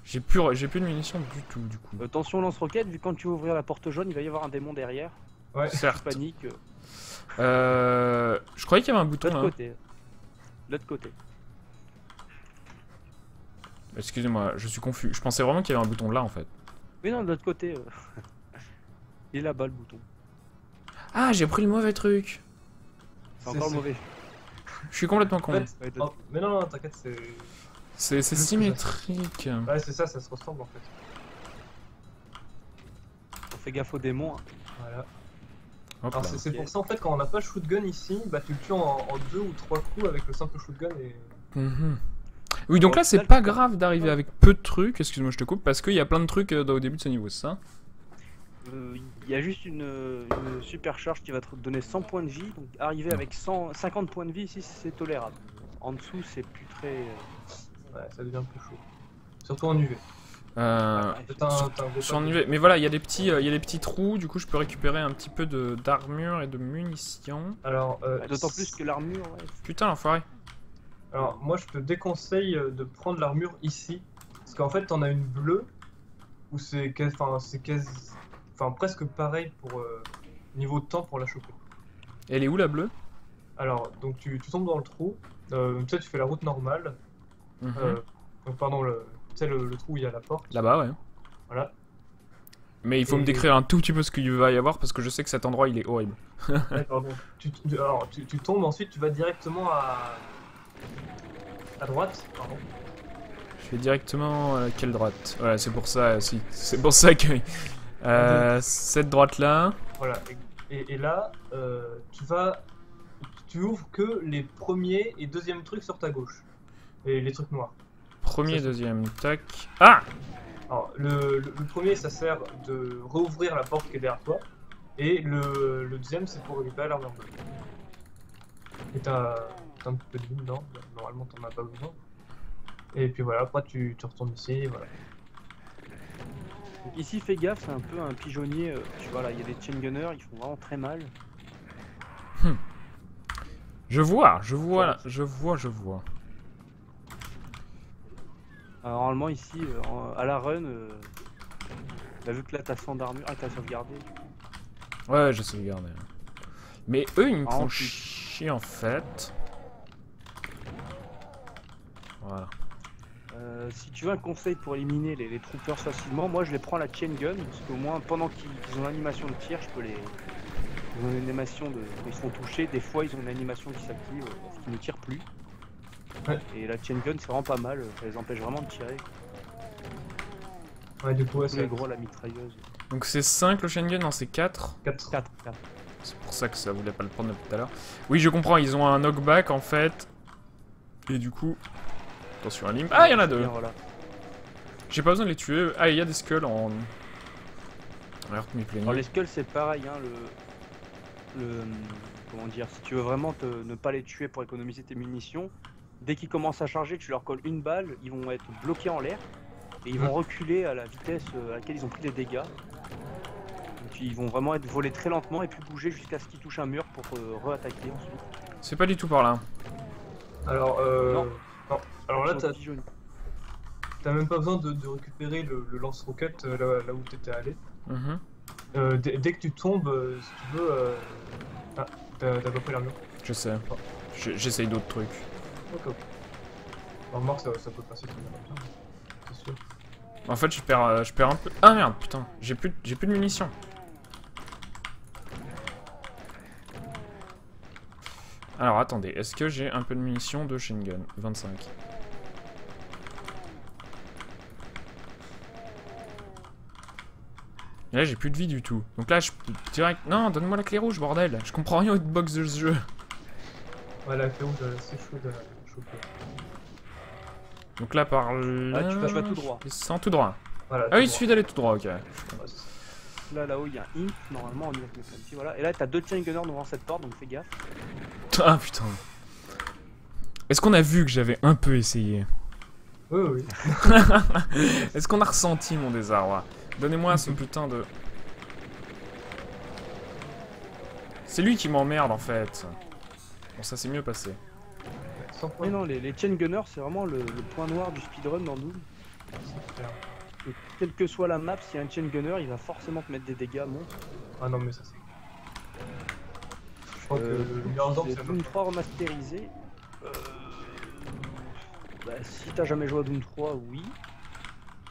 J'ai plus de munitions du tout, du coup. Attention lance-roquette, vu quand tu vas ouvrir la porte jaune, il va y avoir un démon derrière. Ouais. Certes. Panique. Je croyais qu'il y avait un bouton L'autre là. côté. L'autre côté. Excusez-moi, je suis confus. Je pensais vraiment qu'il y avait un bouton là en fait. Mais non, de l'autre côté. Il est là-bas le bouton. Ah, j'ai pris le mauvais truc. C'est encore le mauvais. Je suis complètement En con. fait, oh, mais non, t'inquiète, c'est. C'est symétrique. Ouais, c'est ça se ressemble en fait. On fait gaffe aux démons. Hein. Voilà. Hop Alors là. c'est pour ça en fait quand on n'a pas le shotgun ici, bah tu le tues en 2 ou 3 coups avec le simple shotgun et... Mhm. Oui, donc Bon, là, c'est là, pas grave d'arriver avec peu de trucs. Excuse-moi, je te coupe, parce qu'il y a plein de trucs au début de ce niveau, c'est ça? Il y a juste une supercharge qui va te donner 100 points de vie. Donc arriver avec 50 points de vie ici, c'est tolérable. En dessous, c'est plus très. Ouais, ça devient plus chaud. Surtout en UV. Sur un UV. Mais voilà, il y a des petits trous, du coup, je peux récupérer un petit peu d'armure et de munitions. Alors, D'autant plus que l'armure, ouais. Putain, l'enfoiré. Alors, moi je te déconseille de prendre l'armure ici. Parce qu'en fait, t'en as une bleue où c'est presque pareil pour niveau de temps pour la choper. Elle est où la bleue? Alors, donc tu tombes dans le trou. Tu sais, tu fais la route normale. Mhm. Donc, pardon, tu sais, le trou où il y a la porte. Là-bas, ouais. Voilà. Mais il faut me décrire un tout petit peu ce qu'il va y avoir parce que je sais que cet endroit il est horrible. D'accord, donc tu tombes, ensuite tu vas directement à droite. Pardon. Je vais directement à quelle droite? Voilà, c'est pour ça, si. C'est pour ça que. Cette droite là. Voilà, et là, tu ouvres que les premiers et deuxièmes trucs sur ta gauche. Et les trucs noirs. Premier, Ça, deuxième, tac. Ah! Alors, le premier, ça sert de rouvrir la porte qui est derrière toi. Et le deuxième, c'est pour récupérer l'armure bleue. Et t'as un petit peu de vie dedans. Normalement, t'en as pas besoin. Et puis voilà, après, tu retournes ici, voilà. Donc ici, fais gaffe, c'est un peu un pigeonnier. Tu vois là, il y a des chain gunners, ils font vraiment très mal. Je vois. Alors, normalement, ici, à la run, t'as vu que là, t'as 100 d'armure. Ah, t'as sauvegardé. Ouais, je sauvegarde. Mais eux, ils me Ah, font ensuite. chier en fait. Voilà. Si tu veux un conseil pour éliminer les troopers facilement, moi je les prends à la chain gun, parce qu'au moins pendant qu'ils ont l'animation de tir, je peux les. Ils ont une animation de. Quand ils sont touchés, des fois ils ont une animation qui s'active, parce qu'ils ne tirent plus. Ouais. Et la chain gun c'est vraiment pas mal, ça les empêche vraiment de tirer. Ouais, du coup, ouais, Tous c'est les gros, la mitrailleuse. Donc c'est 5 le Schengen, non c'est 4. 4. 4. C'est pour ça que ça voulait pas le prendre tout à l'heure. Oui, je comprends, ils ont un knockback en fait. Et du coup. Attention à l'imp. Ah, il y en a deux. Voilà. J'ai pas besoin de les tuer. Ah, il y a des skulls en. Alerte Alors les skulls c'est pareil, hein, comment dire, si tu veux vraiment ne pas les tuer pour économiser tes munitions, dès qu'ils commencent à charger, tu leur colles une balle, ils vont être bloqués en l'air et ils vont reculer à la vitesse à laquelle ils ont pris des dégâts. Donc ils vont vraiment être volés très lentement et puis bouger jusqu'à ce qu'ils touchent un mur pour re-attaquer ensuite. C'est pas du tout par là. Alors, Non. Alors là, Sur le pigeonnier. t'as même pas besoin de récupérer le lance-roquette là où t'étais allé. Mhm. Dès que tu tombes, si tu veux. Ah, t'as pas pris l'armure. Je sais. J'essaye d'autres trucs. Ok. Remarque, ça peut passer très bien. C'est sûr. En fait, je perds un peu. Ah merde, putain. J'ai plus de munitions. Alors attendez, est-ce que j'ai un peu de munitions de Schengen? 25. Et là j'ai plus de vie du tout. Donc là je peux direct... Non, donne-moi la clé rouge, bordel. Je comprends rien au hitbox de ce jeu. Ouais, la clé rouge, c'est chaud de choper. Donc là par là... Ah, tu vas tout droit. Descends tout droit. Voilà, Ah oui, il tout suffit d'aller tout droit, ok. droit. Ouais, c'est ça. Là-haut il y a un imp, normalement on y va avec le petit, voilà. Et là t'as deux chain gunners devant cette porte, donc fais gaffe. Ah putain. Est-ce qu'on a vu que j'avais un peu essayé? Oui, oui. Est-ce qu'on a ressenti mon désarroi? Donnez-moi ce putain de... C'est lui qui m'emmerde en fait. Bon, ça s'est mieux passé. Sans Mais problème. non, les chain gunners c'est vraiment le point noir du speedrun dans Doom. C'est clair. Et quelle que soit la map, s'il y a un chain gunner, il va forcément te mettre des dégâts, bon. Ah non, mais ça c'est. Je crois que le meilleur exemple, c'est Doom 3 remasterisé. Bah, si t'as jamais joué à Doom 3, oui.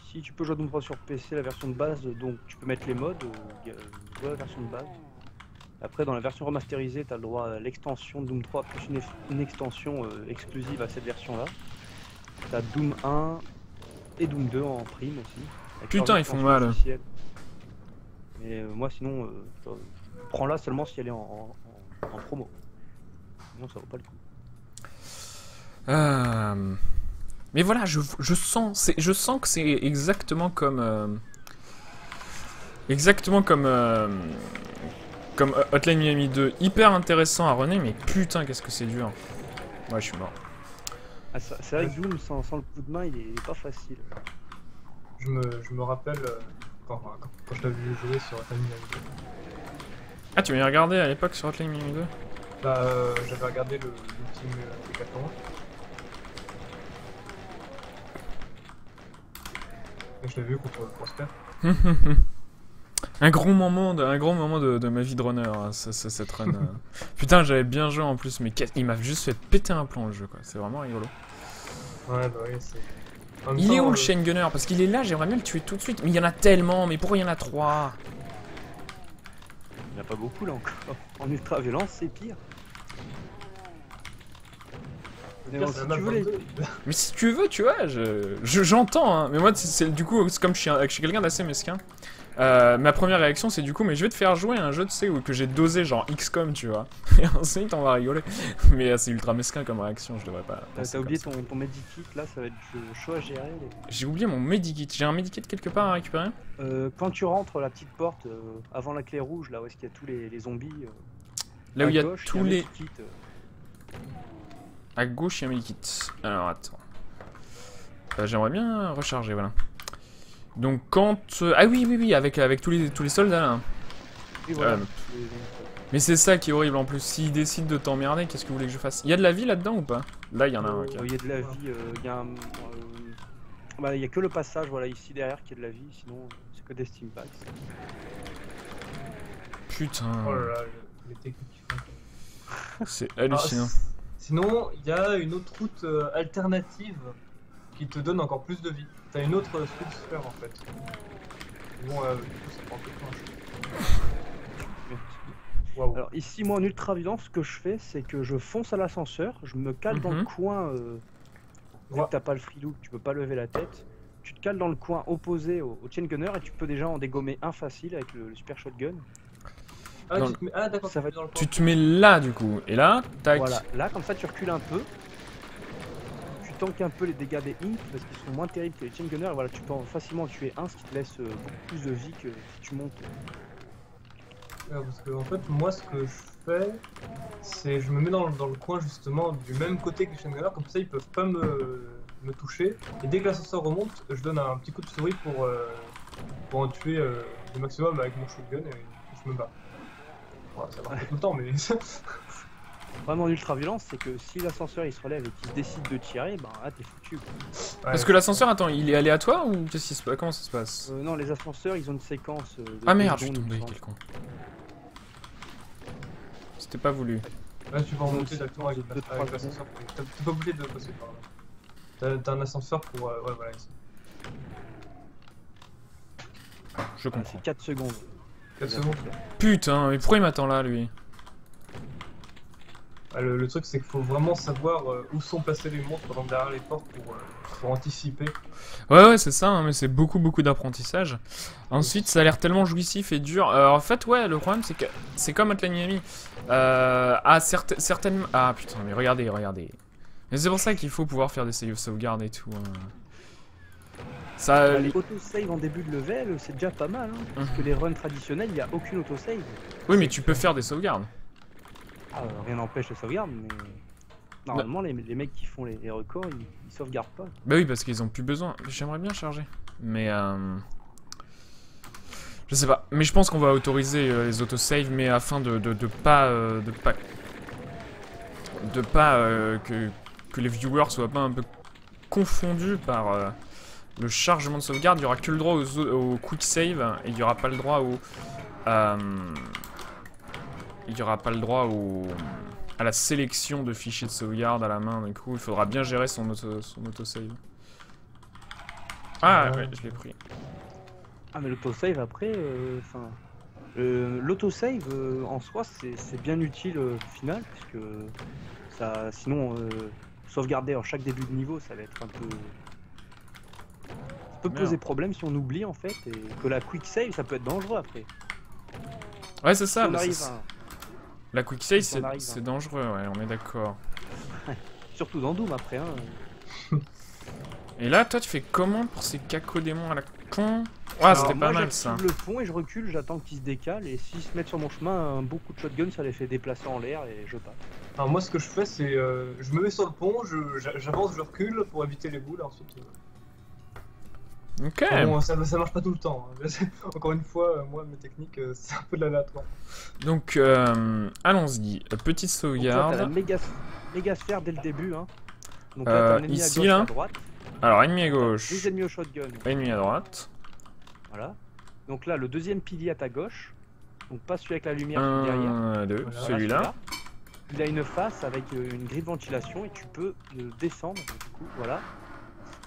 Si tu peux jouer à Doom 3 sur PC, la version de base, donc tu peux mettre les modes, jouer la version de base. Après, dans la version remasterisée, tu as le droit à l'extension de Doom 3 plus une extension exclusive à cette version-là. Tu as Doom 1 et Doom 2 en prime aussi. Putain, ils font mal. Officielles. Mais moi, sinon, prends-la seulement si elle est en promo. Sinon, ça vaut pas le coup. Mais voilà, je sens que c'est exactement comme Hotline Miami 2, hyper intéressant à runner, mais putain qu'est-ce que c'est dur. Ouais, je suis mort. Ah, c'est vrai que Doom sans le coup de main, il est pas facile. Je me rappelle quand je t'avais vu jouer sur Hotline Miami 2. Ah, tu m'avais regardé à l'époque sur Hotline Miami 2? Bah, j'avais regardé l'ultime Décathlon. Et je l'ai vu contre Prosper. Un gros moment de ma vie de runner, hein, cette run. Putain, j'avais bien joué en plus, mais il m'a juste fait péter un plomb le jeu, quoi. C'est vraiment rigolo. Ouais, bah oui, c'est... Il est où le chain gunner? Parce qu'il est là, j'aimerais bien le tuer tout de suite. Mais il y en a tellement, mais pourquoi il y en a 3? Il n'y en a pas beaucoup là encore. En ultra violence, c'est pire. Mais, bon, si tu veux mais si tu veux, tu vois, j'entends, hein. Mais moi, du coup, comme je suis quelqu'un d'assez mesquin, ma première réaction, c'est du coup, mais je vais te faire jouer à un jeu, tu sais, que j'ai dosé, genre XCOM, tu vois. Et ensuite, on va rigoler. Mais c'est ultra mesquin comme réaction, je devrais pas. T'as oublié ton medikit, là, ça va être chaud à gérer. J'ai oublié mon medikit. J'ai un medikit quelque part à récupérer? Quand tu rentres la petite porte, avant la clé rouge, là où est-ce qu'il y a tous les zombies. Là où il y a gauche, tous les... medikit, À gauche, il y a un medikit. Alors, attends. J'aimerais bien recharger, voilà. Donc quand... Ah oui, avec tous les soldats, là. oui, voilà. Mais c'est ça qui est horrible, en plus. S'ils décident de t'emmerder, qu'est-ce que vous voulez que je fasse? Il y a de la vie là-dedans ou pas? Là, il y en a un. Okay. Il y a de la vie, il y a bah, il y a que le passage, voilà, ici derrière qui est de la vie, sinon c'est que des steam packs. Putain. Oh là là, les techniques qu'ils font. C'est hallucinant. Sinon, il y a une autre route alternative qui te donne encore plus de vie. T'as une autre sphère en fait. Bon, du coup, ça prend un peu de temps. Wow. Alors ici, moi en ultra violence, ce que je fais, c'est que je fonce à l'ascenseur, je me cale dans le coin. Vu que t'as pas le freelook, tu peux pas lever la tête. Tu te cales dans le coin opposé au chain gunner et tu peux déjà en dégommer un facile avec le super shotgun. Ah, d'accord, ça va... Tu te mets là du coup, et là, tac. Voilà, là comme ça tu recules un peu. Tu tankes un peu les dégâts des imps parce qu'ils sont moins terribles que les chain gunners. Et voilà, tu peux facilement tuer un, ce qui te laisse beaucoup plus de vie que si tu montes. Parce que en fait, moi ce que je fais, c'est je me mets dans le coin justement du même côté que les chain gunners, comme ça ils peuvent pas me toucher. Et dès que l'ascenseur remonte, je donne un petit coup de souris pour en tuer le maximum avec mon shotgun et je me bats. Voilà, ça marche pas tout le temps, mais... Vraiment ultra violence, c'est que si l'ascenseur il se relève et qu'il décide de tirer, bah là t'es foutu. Quoi. Ouais. Parce que l'ascenseur, attends, il est aléatoire ou qu'est-ce qui se passe? Comment ça se passe? Non, les ascenseurs ils ont une séquence. Ah merde, je suis tombé, quel con. C'était pas voulu. Là, tu vas remonter directement avec l'ascenseur. T'es pas obligé de passer par là. T'as un ascenseur pour. Ouais, voilà, ici. Je comprends. C'est 4 secondes. 4 secondes. Putain, mais pourquoi il m'attend là, lui? Ah, le truc, c'est qu'il faut vraiment savoir où sont placés les monstres pendant derrière les portes pour anticiper. Ouais, c'est ça, hein, mais c'est beaucoup d'apprentissage. Ensuite, ça a l'air tellement jouissif et dur. En fait, ouais, le problème, c'est que c'est comme Hotline Miami. Certaines... Ah putain, mais regardez. Mais c'est pour ça qu'il faut pouvoir faire des save sauvegarde et tout. Hein. Ça... Les auto-save en début de level, c'est déjà pas mal. Hein, parce que les runs traditionnels, il n'y a aucune auto-save. Oui, mais tu peux faire des sauvegardes. Ah, rien n'empêche les sauvegardes, mais... Normalement, les mecs qui font les records, ils sauvegardent pas. Bah oui, parce qu'ils ont plus besoin. J'aimerais bien charger. Mais je sais pas. Mais je pense qu'on va autoriser les autosaves, mais afin que les viewers soient pas un peu confondus par le chargement de sauvegarde. Il y aura que le droit au quick save et il y aura pas le droit au à la sélection de fichiers de sauvegarde à la main. Du coup, il faudra bien gérer son autosave. Ah ouais, je l'ai pris. Ah mais l'autosave après, l'autosave en soi c'est bien utile au final parce que ça, sinon sauvegarder en chaque début de niveau ça va être un peu, ça peut poser problème si on oublie en fait et que la quick save ça peut être dangereux après. Ouais c'est ça. Si on arrive La quick save si on arrive, c'est dangereux, ouais, on est d'accord. Surtout dans Doom après. Hein. Et là, toi, tu fais comment pour ces cacodémons à la con? Ouais, c'était pas mal ça. Je le fond et je recule, j'attends qu'ils se décalent et s'ils se mettent sur mon chemin, un bon coup de shotgun ça les fait déplacer en l'air et je passe. Alors moi ce que je fais c'est je me mets sur le pont, j'avance, je recule pour éviter les boules ensuite. Ok. Bon, ça marche pas tout le temps. Hein. Encore une fois, moi mes techniques c'est un peu de l'aléatoire. Donc allons-y, petite sauvegarde. Donc là, t'as la méga sphère dès le début. Hein. Donc là t'as un ennemi ici, à gauche là. à droite. Alors ennemi à gauche, Des ennemis au shotgun. ennemi à droite. Voilà. Donc là, le deuxième pilier à ta gauche. Donc pas celui avec la lumière qui est derrière. 1, 2, Voilà, celui-là. Il a une face avec une grille de ventilation et tu peux descendre. Donc, du coup, voilà.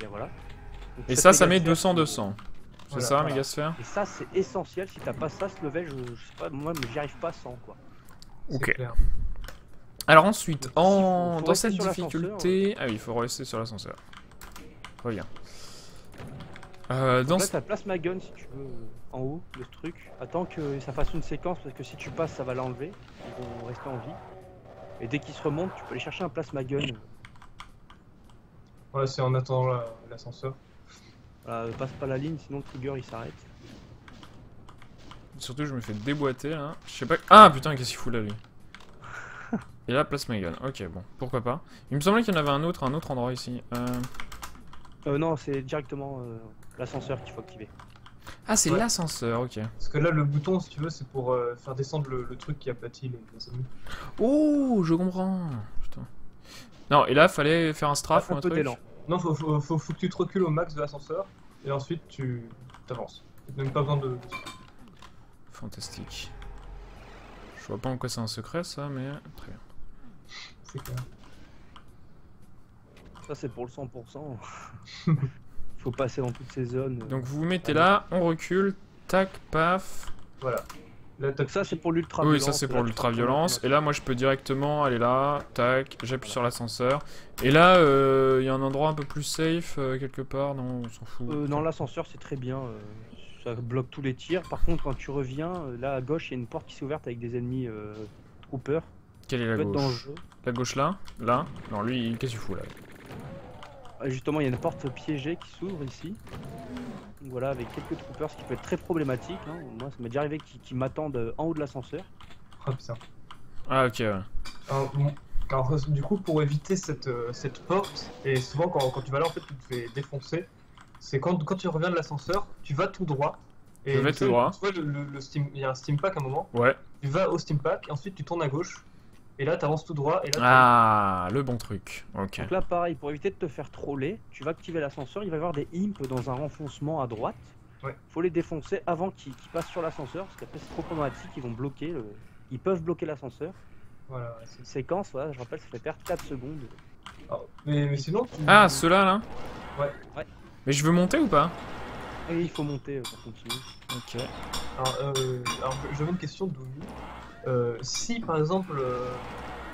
Et voilà. Donc, Et cette ça met mégasphère, 200-200. C'est Voilà, ça, voilà. mégasphère? Et ça, c'est essentiel. Si t'as pas ça, ce level, je sais pas, moi, mais j'y arrive pas sans quoi. C'est Ok. clair. Alors ensuite, Donc, ici, faut dans rester cette sur difficulté... Ah oui, il faut rester sur l'ascenseur. Reviens. Donc Dans là, ce... t'as plasma gun si tu veux en haut de ce truc. Attends que ça fasse une séquence parce que si tu passes, ça va l'enlever. Ils vont rester en vie. Et dès qu'ils se remontent, tu peux aller chercher un plasma gun. Ouais, c'est en attendant l'ascenseur. Voilà, passe pas la ligne, sinon le trigger il s'arrête. Surtout, je me fais déboîter là. Je sais pas... Ah putain, qu'est-ce qu'il fout là lui? Et là, plasma gun. Ok, bon, pourquoi pas. Il me semblait qu'il y en avait un autre endroit ici. Non, c'est directement l'ascenseur qu'il faut activer. Ah, c'est Ouais. l'ascenseur, ok. Parce que là le bouton si tu veux c'est pour faire descendre le truc qui aplatit les ennemis. Oh, je comprends. Putain. Non, et là, fallait faire un strafe ou Un un peu truc. d'élan. Non, faut que tu te recules au max de l'ascenseur et ensuite tu t'avances. T'as même pas besoin de... Fantastique. Je vois pas en quoi c'est un secret ça, mais très bien. C'est clair. Ça c'est pour le 100%. Faut passer dans toutes ces zones. Donc vous vous mettez là, on recule, tac, paf. Voilà. Là, t'as Donc ça c'est pour l'ultra Oui, violence. ça c'est pour là, tu l'ultra peux violence. prendre Et là, moi je peux directement aller là, tac, j'appuie sur l'ascenseur. Et là, il y a un endroit un peu plus safe quelque part, non, on s'en fout. non, l'ascenseur c'est très bien. Ça bloque tous les tirs. Par contre, quand tu reviens, là à gauche, il y a une porte qui s'est ouverte avec des ennemis troopers. Quelle est la Ça peut être gauche? dangereux. La gauche là? Là? Non, lui, qu'est-ce qu'il fout là? Justement, il y a une porte piégée qui s'ouvre ici. Donc voilà, avec quelques troopers, ce qui peut être très problématique. Hein. Moi, ça m'est déjà arrivé qu'ils m'attendent en haut de l'ascenseur. Ah putain. Ah, ok, ouais. Alors, du coup, pour éviter cette porte, et souvent quand tu vas là, en fait, tu te fais défoncer. C'est quand tu reviens de l'ascenseur, tu vas tout droit. Et Je vais tu tout sais, droit. Tu vois, il y a un steam pack à un moment. Ouais. Tu vas au steam pack, et ensuite tu tournes à gauche. Et là, tu avances tout droit. Et là, Ah, le bon truc. Ok. Donc là, pareil, pour éviter de te faire troller, tu vas activer l'ascenseur. Il va y avoir des imps dans un renfoncement à droite. Ouais. Faut les défoncer avant qu'ils passent sur l'ascenseur, parce qu'après c'est trop problématique. Ils vont bloquer. Ils peuvent bloquer l'ascenseur. voilà. Une séquence, voilà, je rappelle, ça fait perdre 4 secondes. Alors, mais sinon, tu... Ah, ceux-là là? Ouais. Ouais. Mais je veux monter ou pas? Et il faut monter pour continuer. Ok. Alors, j'avais une question, Doumi. Si par exemple,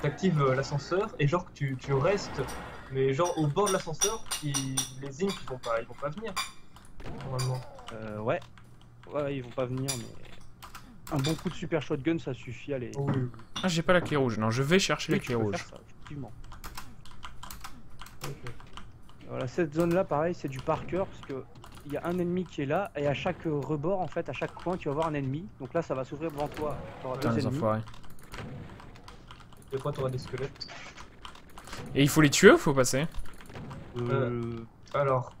t'actives l'ascenseur et genre que tu restes, mais genre au bord de l'ascenseur, les imps ils vont pas venir. Normalement. Ouais. Ouais, ils vont pas venir, mais un bon coup de super shotgun, ça suffit à les. Oh, oui. Ah, j'ai pas la clé rouge. Non, je vais chercher la Oui, clé tu peux rouge. faire ça, effectivement. Ok. Voilà, cette zone là pareil c'est du par cœur parce que il y a un ennemi qui est là et à chaque rebord en fait à chaque coin tu vas voir un ennemi donc là ça va s'ouvrir devant toi, tu auras Putain, deux les ennemis. enfoirés. Des fois, t'auras des squelettes. Et il faut les tuer ou faut passer? Alors,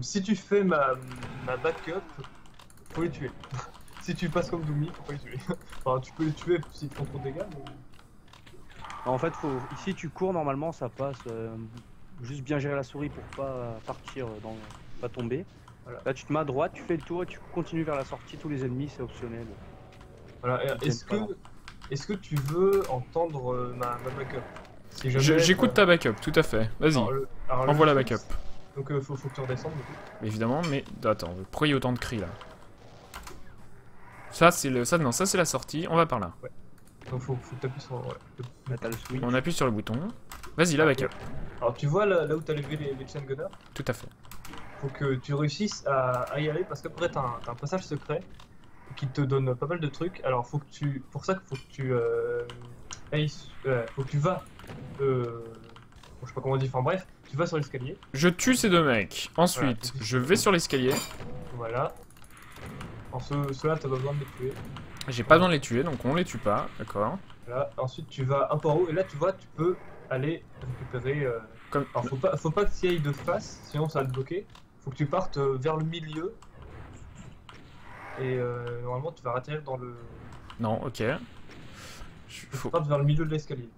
si tu fais ma backup, faut les tuer. Si tu passes comme Doumi, faut pas les tuer. Enfin, tu peux les tuer s'ils te font trop de dégâts, mais... En fait ici tu cours normalement ça passe, juste bien gérer la souris pour pas partir pas tomber. Voilà. Là tu te mets à droite, tu fais le tour et tu continues vers la sortie, tous les ennemis c'est optionnel. Voilà, Ils est-ce viennent que... est-ce que tu veux entendre ma backup? Si J'écoute ta backup, tout à fait. Vas-y, envoie la backup. Donc faut que tu redescendes du coup. Évidemment, mais attends, pourquoi il y a autant de cris là? Ça c'est non, ça c'est la sortie, on va par là. Ouais. Donc faut que tu appuies sur... Ouais. Là, t'as le switch. On appuie sur le bouton. Vas-y, la backup. Alors tu vois là où t'as levé les chain gunners? Tout à fait. Faut que tu réussisses à y aller parce qu'après t'as un passage secret qui te donne pas mal de trucs. Alors faut que tu... Pour ça, faut que tu... faut que tu vas... je sais pas comment on dit, enfin bref, tu vas sur l'escalier. Je tue ces deux mecs. Ensuite, voilà, je vais sur l'escalier. Voilà. Alors ceux-là, t'as pas besoin de les tuer. J'ai pas besoin de les tuer, donc on les tue pas, d'accord. Voilà. Ensuite, tu vas un peu en haut, et là, tu vois, tu peux aller récupérer... Comme... Alors, faut pas que tu y ailles de face, sinon ça va te bloquer. Faut que tu partes vers le milieu. Et normalement, tu vas atterrir dans le... Non, ok. Faut partir vers le milieu de l'escalier.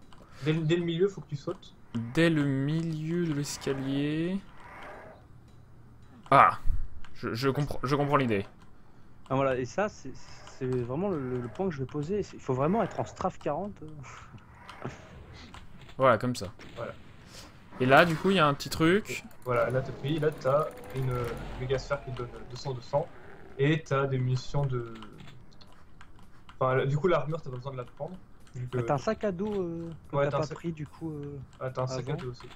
Dès le milieu, faut que tu sautes. Dès le milieu de l'escalier... Ah, je comprends l'idée. Ah, voilà, et ça, c'est vraiment le point que je vais poser. Il faut vraiment être en Strafe 40. Voilà, comme ça. Voilà. Et là, du coup, il y a un petit truc. Voilà, là t'appuies, là t'as une méga sphère qui te donne 200-200. Et t'as des munitions de... Enfin, là, du coup, l'armure, t'as pas besoin de la prendre. T'as un sac à dos que ouais, t'as pas pris, du coup. Ah, t'as un sac à dos aussi.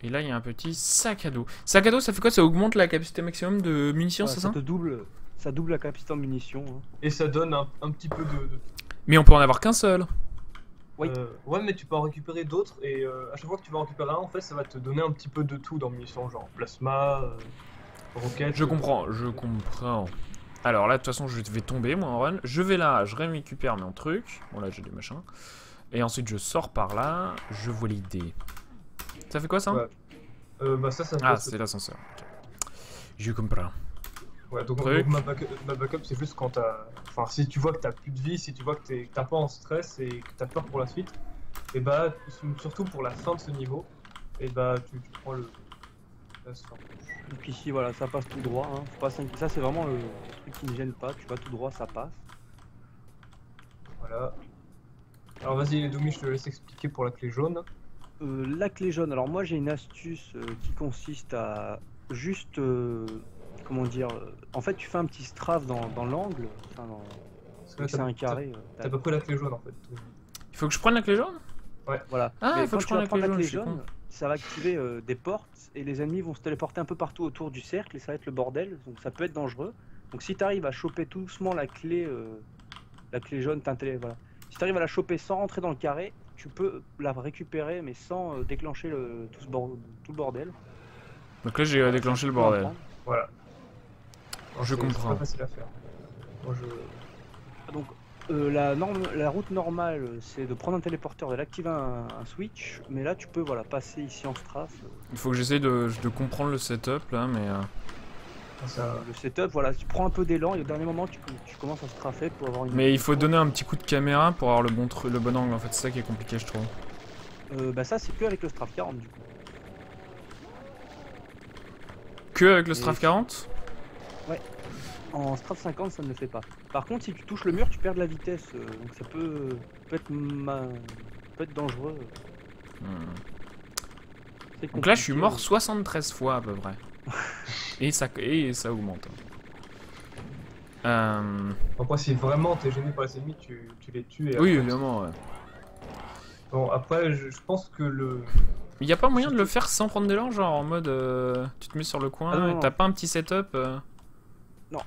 Et là, il y a un petit sac à dos. Sac à dos, ça fait quoi? Ça augmente la capacité maximum de munitions, ouais, c'est ça? Ça double la capacité en munitions. Hein. Et ça donne un petit peu de... Mais on peut en avoir qu'un seul. Oui. Ouais, mais tu peux en récupérer d'autres. Et à chaque fois que tu vas en récupérer un, en fait, ça va te donner un petit peu de tout dans munitions. Genre plasma, roquette... Je comprends, je comprends. Alors là, de toute façon, je vais tomber, moi, en run. Je vais là, je récupère mon truc. Bon, là, j'ai des machins. Et ensuite, je sors par là. Je vois l'idée. Ça fait quoi, ça? Ouais. Bah ça Ah, c'est l'ascenseur. Okay. Je comprends. Ouais, donc ma backup, c'est juste quand t'as... Enfin, si tu vois que t'as plus de vie, si tu vois que t'es pas en stress et que t'as peur pour la suite, et bah, surtout pour la fin de ce niveau, et bah, tu prends le... Donc ici, voilà, ça passe tout droit. Hein. Faut pas s'inquiéter. Ça, c'est vraiment le truc qui ne gêne pas. Tu vas tout droit, ça passe. Voilà. Alors vas-y, les Doumi, je te laisse expliquer pour la clé jaune. La clé jaune, alors moi j'ai une astuce qui consiste à juste... comment dire, en fait tu fais un petit strafe dans l'angle, enfin c'est un carré. T'as pas pris la clé jaune en fait. Il faut que je prenne la clé jaune? Ouais. Voilà. Ah, il faut que je prenne la clé jaune. Ça va activer des portes et les ennemis vont se téléporter un peu partout autour du cercle et ça va être le bordel, donc ça peut être dangereux. Donc si tu arrives à choper tout doucement la clé jaune, voilà. Si tu arrives à la choper sans rentrer dans le carré, tu peux la récupérer mais sans déclencher tout le bordel. Donc là j'ai déclenché le bordel. Voilà. Je comprends. C'est pas facile à faire. Moi, Donc la route normale c'est de prendre un téléporteur, de l'activer un switch, mais là tu peux voilà passer ici en strafe. Il faut que j'essaye de comprendre le setup là, mais... Le setup, voilà, tu prends un peu d'élan et au dernier moment tu commences à strafer pour avoir une... Mais il faut donner un petit coup de caméra pour avoir le bon angle en fait, c'est ça qui est compliqué je trouve. Bah ça c'est que avec le strafe 40 du coup. Que avec le strafe 40? Ouais. En strafe 50 ça ne le fait pas. Par contre si tu touches le mur tu perds de la vitesse, donc ça peut être dangereux. Donc là je suis mort 73 fois à peu près. et ça augmente. Après si vraiment t'es gêné par les ennemis tu les tues et... Oui évidemment ouais. Bon après je pense que le... Il y a pas moyen de le faire sans prendre d'élan, genre en mode tu te mets sur le coin et t'as pas un petit setup Non,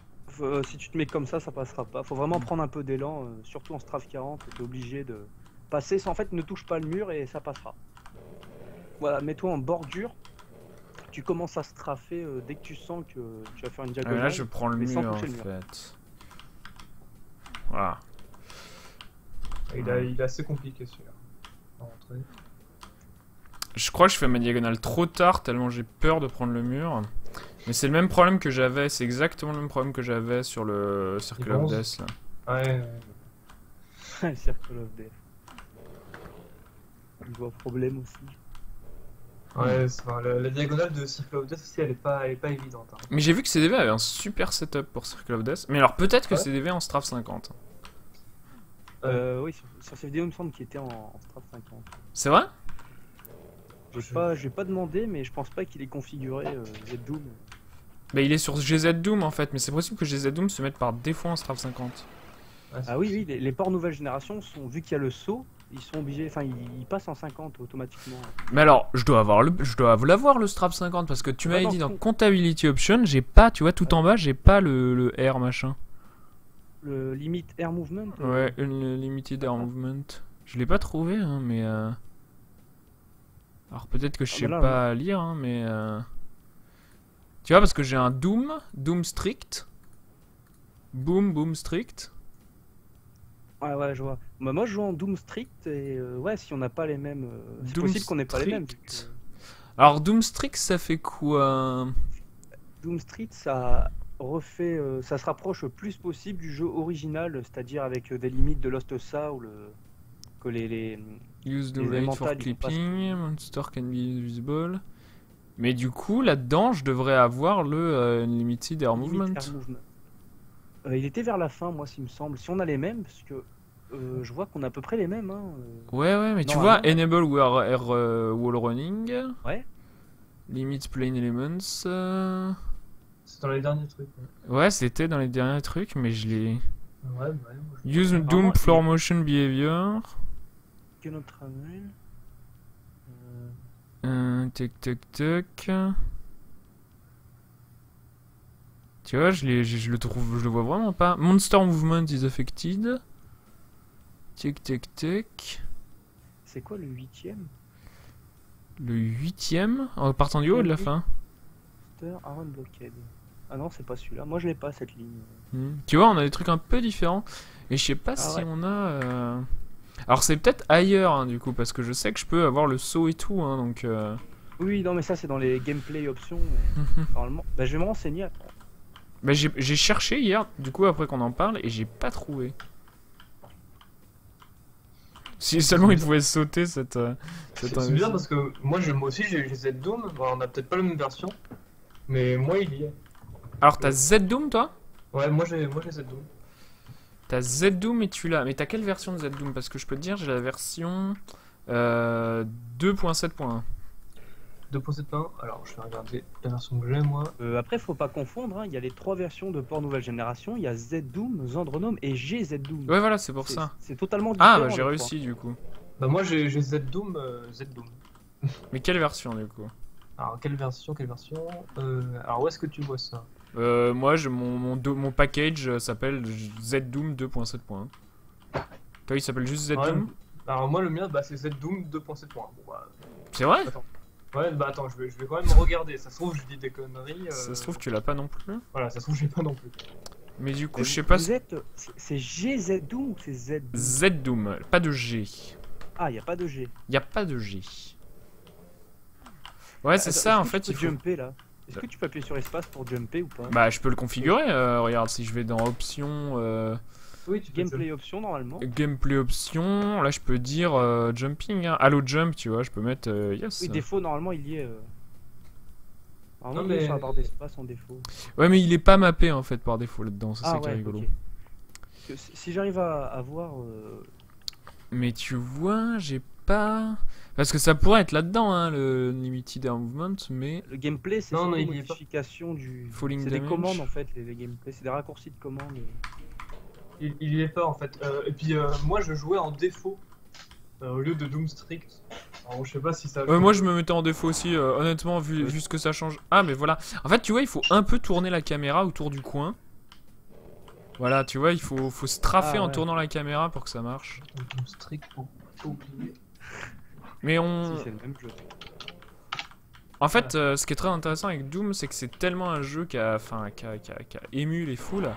si tu te mets comme ça passera pas. Faut vraiment prendre un peu d'élan, surtout en strafe 40, t'es obligé de passer sans... En fait ne touche pas le mur et ça passera. Voilà, mets-toi en bordure. Tu commences à strafer dès que tu sens que tu vas faire une diagonale. Là je prends le mur en fait. Voilà. Il est assez compliqué celui-là. Je crois que je fais ma diagonale trop tard tellement j'ai peur de prendre le mur. Mais c'est le même problème que j'avais, c'est exactement le même problème que j'avais sur le Circle of Death là. Ouais. Le Circle of Death. Je vois problème aussi. Ouais, la diagonale de Circle of Death aussi elle est pas évidente. Hein. Mais j'ai vu que CDV avait un super setup pour Circle of Death. Mais alors peut-être que CDV en Strafe 50. Oui, sur ces vidéos, il me semble qu'il était en Strap 50. C'est vrai? J'ai pas demandé, mais je pense pas qu'il est configuré Z-Doom. Bah il est sur GZ Doom en fait, mais c'est possible que GZ Doom se mette par défaut en Strap 50. Ouais, c'est Ah oui, possible. les ports nouvelle génération, vu qu'il y a le saut, ils sont obligés, enfin ils passent en 50 automatiquement. Mais alors, je dois l'avoir le Strap 50 parce que tu Bah m'avais non, dit dans con- Comptability Option, j'ai pas, tu vois, tout en bas, j'ai pas le R machin. Le limit air movement. Ouais, une Limited Air Movement. Je l'ai pas trouvé, hein, mais. Alors peut-être que je sais bah là, pas lire, hein, mais. Tu vois, parce que j'ai un Doom Strict, Boom Strict. Ouais, je vois. Bah, moi je joue en Doom Strict et ouais, si on n'a pas les mêmes, c'est Doom possible qu'on n'ait pas les mêmes. Strict. Alors Doom Strict, ça fait quoi? Doom Street, ça refait, ça se rapproche le plus possible du jeu original, c'est-à-dire avec des limites de Lost Soul, que les Use the les rate for élémentales, ils vont pas clipping, monster can be invisible. Mais du coup, là-dedans, je devrais avoir le Limited Air Limit Movement. Air Movement. Il était vers la fin, moi, s'il me semble. Si on a les mêmes, parce que je vois qu'on a à peu près les mêmes. Hein, Ouais, mais tu vois, normalement, Enable Air Wall Running, ouais. Limit Plane Elements. C'est dans les derniers trucs. Ouais, c'était dans les derniers trucs, mais je l'ai. Ouais, moi, je- Use Apparemment, Doom il- Floor Motion Behavior. Cannot travel. Tac. Tu vois, je le trouve, je le vois vraiment pas. Monster Movement is affected. Tac. C'est quoi le 8ème? Le 8ème, en partant du haut ou de la fin. Aaron Blockhead. Ah non, c'est pas celui-là. Moi, je l'ai pas cette ligne. Tu vois, on a des trucs un peu différents. Et je sais pas si ouais. on a. Alors, c'est peut-être ailleurs, hein, du coup, parce que je sais que je peux avoir le saut et tout, hein, donc. Oui, non, mais ça, c'est dans les gameplay options. Normalement, bah, je vais me renseigner. Bah, j'ai cherché hier, du coup, après qu'on en parle, et j'ai pas trouvé. Si seulement il pouvait sauter cette C'est bizarre parce que moi aussi j'ai Z-Doom, bon, on a peut-être pas la même version, mais moi il y est. Alors, t'as Z-Doom, toi? Ouais, moi j'ai Z-Doom. T'as Z-Doom et tu l'as. Mais t'as quelle version de Z-Doom? Parce que je peux te dire, j'ai la version 2.7.1. 2.7.1, alors je vais regarder la version que j'ai moi. Après, faut pas confondre. Hein. Il y a les 3 versions de port nouvelle génération. Il y a Z-Doom, Zandronome et GZ-Doom. Ouais, voilà, c'est pour ça. C'est totalement différent. Ah, bah j'ai les réussi, du coup. Bah moi j'ai Z-Doom, Mais quelle version, du coup? Alors quelle version alors où est-ce que tu vois ça? Moi, mon package s'appelle Z-Doom 2.7.1. Toi, il s'appelle juste Z-Doom? Ouais, alors moi le mien bah c'est Z-Doom 2.7.1. Bon bah... C'est vrai? Attends. Ouais, bah attends, je vais quand même regarder. Ça se trouve, je dis des conneries. Ça se trouve, tu l'as pas non plus. Voilà, ça se trouve, j'ai pas non plus. Mais du coup, trois. je sais pas. C'est GZ-Doom ou c'est Z-Doom? Z-Doom, pas de G. Ah, il n'y a pas de G. Y a pas de G. Ouais, c'est Attends, ça, est-ce en que fait, tu il peux faut. jumper là. Est-ce que tu peux appuyer sur espace pour jumper ou pas? Bah, je peux le configurer. Regarde, si je vais dans Options, Oui, tu peux Gameplay option normalement. Gameplay Options, là, je peux dire Jumping. Hein. Allo Jump, tu vois, je peux mettre Yes. Oui, défaut normalement il y est. Normalement Non, il est mais- sur la barre d'espace en défaut. Ouais, mais il est pas mappé en fait par défaut là-dedans, ça Ah c'est qui est ouais, rigolo. ok. Parce que si j'arrive à voir. Mais tu vois, j'ai pas. Parce que ça pourrait être là-dedans, hein, le Limited Air Movement, mais. Le gameplay, c'est Non, surtout non, une il y est pas. modification du. Falling C'est des damage. commandes en fait, les gameplays, c'est des raccourcis de commandes. Il y est pas en fait. Et puis moi je jouais en défaut au lieu de Doom Strict. Alors je sais pas si ça. Moi je me mettais en défaut aussi, honnêtement, vu ce que ça change. Ah, mais voilà. En fait, tu vois, il faut un peu tourner la caméra autour du coin. Voilà, tu vois, il faut straffer Ah, en ouais. tournant la caméra pour que ça marche. Doom Strict, faut oublier. Mais on. Si, c'est le même jeu. En fait, ce qui est très intéressant avec Doom, c'est que c'est tellement un jeu qui a ému les foules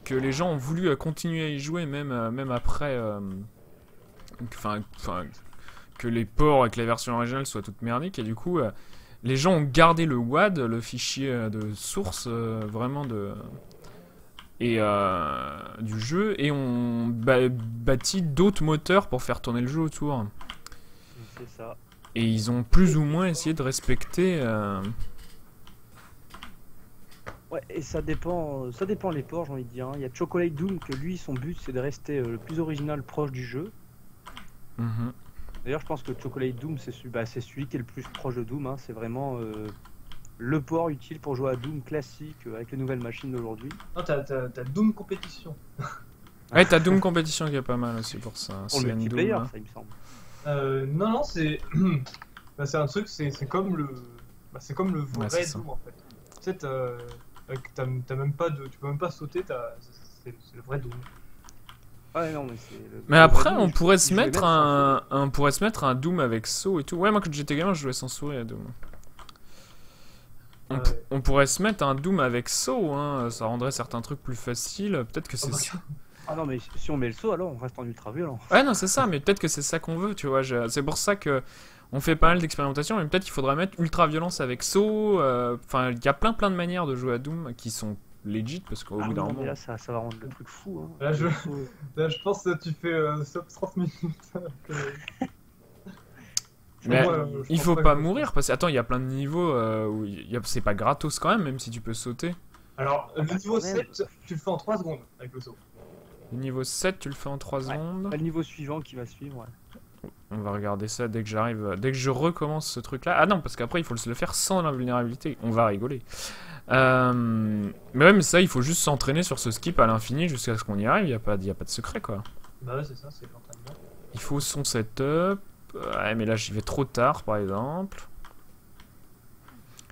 que les gens ont voulu continuer à y jouer même après. Que les ports avec la version originale soient toutes merdiques et du coup les gens ont gardé le WAD, le fichier de source vraiment du jeu et ont bâti d'autres moteurs pour faire tourner le jeu autour. C'est ça. Et ils ont plus ou moins essayé de respecter. Ouais, et ça dépend les ports, j'ai envie de dire. Hein. Il y a Chocolate Doom que lui, son but c'est de rester le plus original proche du jeu. Mhm. D'ailleurs, je pense que Chocolate Doom c'est c'est celui qui est le plus proche de Doom. Hein. C'est vraiment le port utile pour jouer à Doom classique avec les nouvelles machines d'aujourd'hui. Non, t'as Doom Competition. Ouais, t'as Doom Competition qui est pas mal aussi pour ça. Pour le CN multiplayer, Doom, hein. ça il me semble. Non, c'est bah, c'est un truc, c'est comme le c'est comme le Ouais, vrai c'est ça. Doom en fait. Tu sais, t'as même pas de, tu peux même pas sauter, c'est le vrai Doom. Ouais, non, mais c'est. Mais le après, vrai Doom, on pourrait se il jouait mettre même sans on pourrait se mettre un Doom avec saut et tout. Ouais, moi quand j'étais gamin, je jouais sans souris à Doom. On pourrait se mettre un Doom avec saut, hein. Ça rendrait certains trucs plus faciles. Peut-être que c'est bah, ça. Ah non, mais si on met le saut, alors on reste en ultra violent. Ouais, non, c'est ça, mais peut-être que c'est ça qu'on veut, tu vois. C'est pour ça que on fait pas mal d'expérimentations, mais peut-être qu'il faudrait mettre ultra violence avec saut. Enfin, il y a plein de manières de jouer à Doom qui sont legit parce qu'au bout d'un non, moment. mais là, ça va rendre le truc fou. Hein. Là, je- Le saut, Là, je pense que tu fais sub 30 minutes. Mais je il pense faut que- pas mourir parce que attends, il y a plein de niveaux où c'est pas gratos quand même si tu peux sauter. Alors, le niveau quand même. 7, tu le fais en 3 secondes avec le saut. Le niveau 7, tu le fais en 3 secondes. Pas le niveau suivant qui va suivre. Ouais. On va regarder ça dès que j'arrive, dès que je recommence ce truc là. Ah non, parce qu'après il faut le faire sans l'invulnérabilité. On va rigoler. Mais ouais, mais ça, il faut juste s'entraîner sur ce skip à l'infini jusqu'à ce qu'on y arrive. Y a pas de secret quoi. Bah ouais, c'est ça, c'est l'entraînement. Il faut son setup. Ouais, mais là j'y vais trop tard par exemple.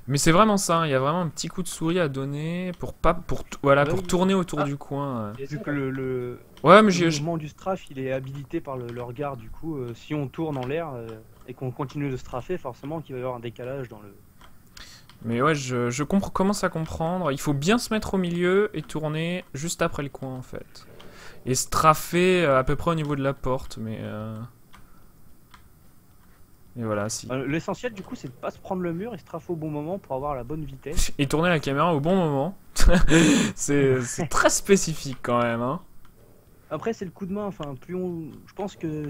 Mais c'est vraiment ça, il y a vraiment un petit coup de souris à donner pour Ouais, pour oui. tourner autour Ah. du coin. Et Vu ça, que le Ouais, mais mouvement du strafe il est habilité par le regard, du coup, si on tourne en l'air et qu'on continue de strafer, forcément qu'il va y avoir un décalage dans le. Mais ouais, je commence à comprendre. Il faut bien se mettre au milieu et tourner juste après le coin en fait. Et strafer à peu près au niveau de la porte, mais et voilà, si. L'essentiel, du coup, c'est de pas se prendre le mur et strafer au bon moment pour avoir la bonne vitesse. Et tourner la caméra au bon moment. c'est très spécifique quand même, hein. Après, c'est le coup de main. Enfin, je pense que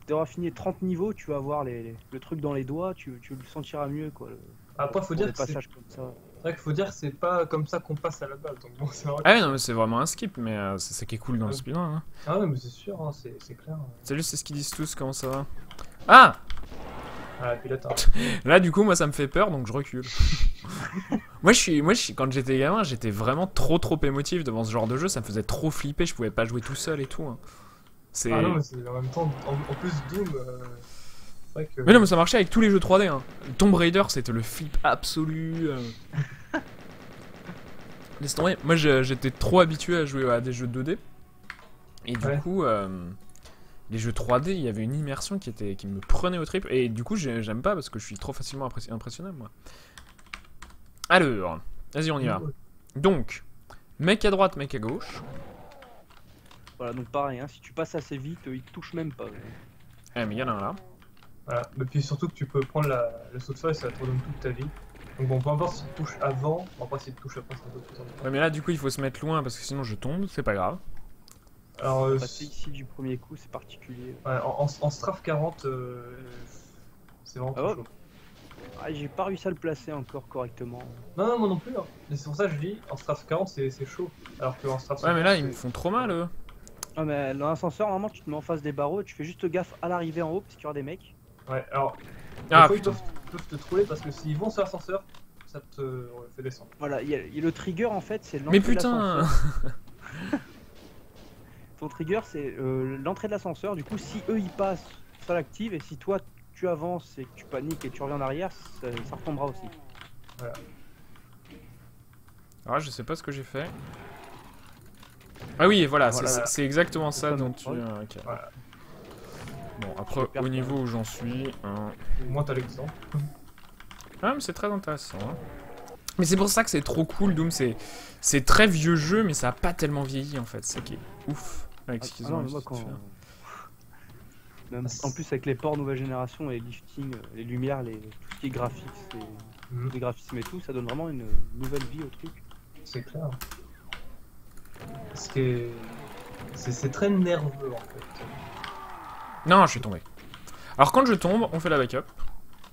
d'avoir fini 30 niveaux, tu vas avoir le truc dans les doigts, tu le sentiras mieux, quoi. Après, faut Pour dire des que c'est passages comme ça. vrai qu'il faut dire que c'est pas comme ça qu'on passe à la base. Donc bon, c'est vrai. Ah ouais, non, mais c'est vraiment un skip, mais c'est ça qui est cool dans le speedrun, hein. Ah ouais, mais c'est sûr, hein, c'est clair. Salut, c'est ce qu'ils disent tous, comment ça va? Ah! Ah, et puis là, Là, du coup, moi, ça me fait peur, donc je recule. moi, quand j'étais gamin, j'étais vraiment trop émotif devant ce genre de jeu. Ça me faisait trop flipper. Je pouvais pas jouer tout seul et tout, hein. C'est. Ah non, mais c'est en même temps, en plus Doom, c'est vrai que. Mais non, mais ça marchait avec tous les jeux 3D, hein. Tomb Raider, c'était le flip absolu. Laisse tomber. Moi, j'étais trop habitué à jouer à des jeux 2D. Et du Ouais. coup, les jeux 3D, il y avait une immersion qui me prenait au trip. Et du coup, j'aime pas parce que je suis trop facilement impressionnable, moi. Alors, vas-y, on y va. Donc, mec à droite, mec à gauche. Voilà, donc pareil, hein, si tu passes assez vite, il te touche même pas. Ah, mais il y en a un là. Voilà. Et puis surtout que tu peux prendre le saut de feu et ça te redonne toute ta vie. Donc bon, peu importe si tu te touches avant, bon, après si tu te touches après, c'est un peu plus embêtant. Ouais, mais là, du coup, il faut se mettre loin parce que sinon je tombe, c'est pas grave. Alors, Passer ici du premier coup, c'est particulier. ouais, en Strafe 40, c'est vraiment Ah trop ouais. chaud. Ah, j'ai pas réussi à le placer encore correctement. Non, non, moi non plus. Hein. Mais c'est pour ça que je dis, en Strafe 40, c'est chaud. Alors qu'en Strafe Ouais, mais là, ils 50, me font trop mal, eux. Ah, mais dans l'ascenseur, normalement, tu te mets en face des barreaux et tu fais juste gaffe à l'arrivée en haut parce qu'il y aura des mecs. Ouais, alors, Ah, des fois, putain. ils peuvent te trouver parce que s'ils vont sur l'ascenseur, ça te fait descendre. Voilà, il y a le trigger en fait, c'est Mais l'entrée de putain. l'ascenseur. Ton trigger, c'est l'entrée de l'ascenseur. Du coup, si eux ils passent, ça l'active. Et si toi tu avances et que tu paniques et tu reviens en arrière, ça retombera aussi. Ah, je sais pas ce que j'ai fait. Ah oui, voilà, Voilà. c'est exactement ça Comme dont le tu... troll. ok. Voilà. Bon, après, au niveau où j'en suis... Au moins, t'as l'exemple. Ah, mais c'est très intéressant, hein. Mais c'est pour ça que c'est trop cool, Doom. C'est très vieux jeu, mais ça a pas tellement vieilli, en fait. C'est ça qui est ouf avec ce qu'ils Ah ont non, mais réussi moi, à quand... faire. Même, en plus avec les ports nouvelle génération, les lifting, les lumières, tout ce qui est graphique, Mhm. les graphismes et tout, ça donne vraiment une nouvelle vie au truc. C'est clair. Parce que c'est très nerveux en fait. Non, je suis tombé. Alors, quand je tombe, on fait la backup.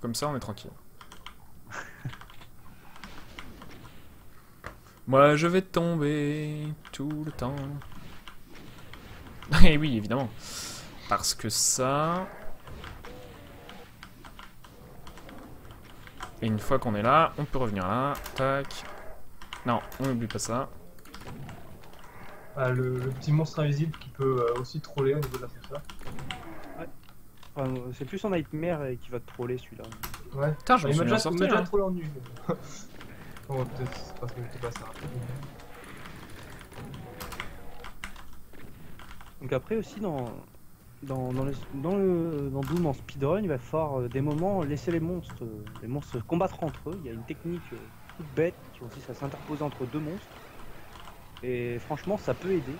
Comme ça, on est tranquille. Moi je vais tomber tout le temps. Et oui, évidemment. Parce que ça... Et une fois qu'on est là, on peut revenir là. Tac. Non, on n'oublie pas ça. Ah, le petit monstre invisible qui peut aussi troller au niveau de l'ascenseur. Enfin, c'est plus en nightmare qui va te troller celui-là. Ouais. Putain, je Bah, me il m'a souviens déjà, sortir, il m'a déjà hein. trollé en nu. Bon, peut-être c'est parce que j'étais pas assez rapide. Donc après aussi dans Doom en speedrun, il va falloir des moments laisser les monstres combattre entre eux. Il y a une technique toute bête qui consiste à s'interposer entre deux monstres. Et franchement ça peut aider.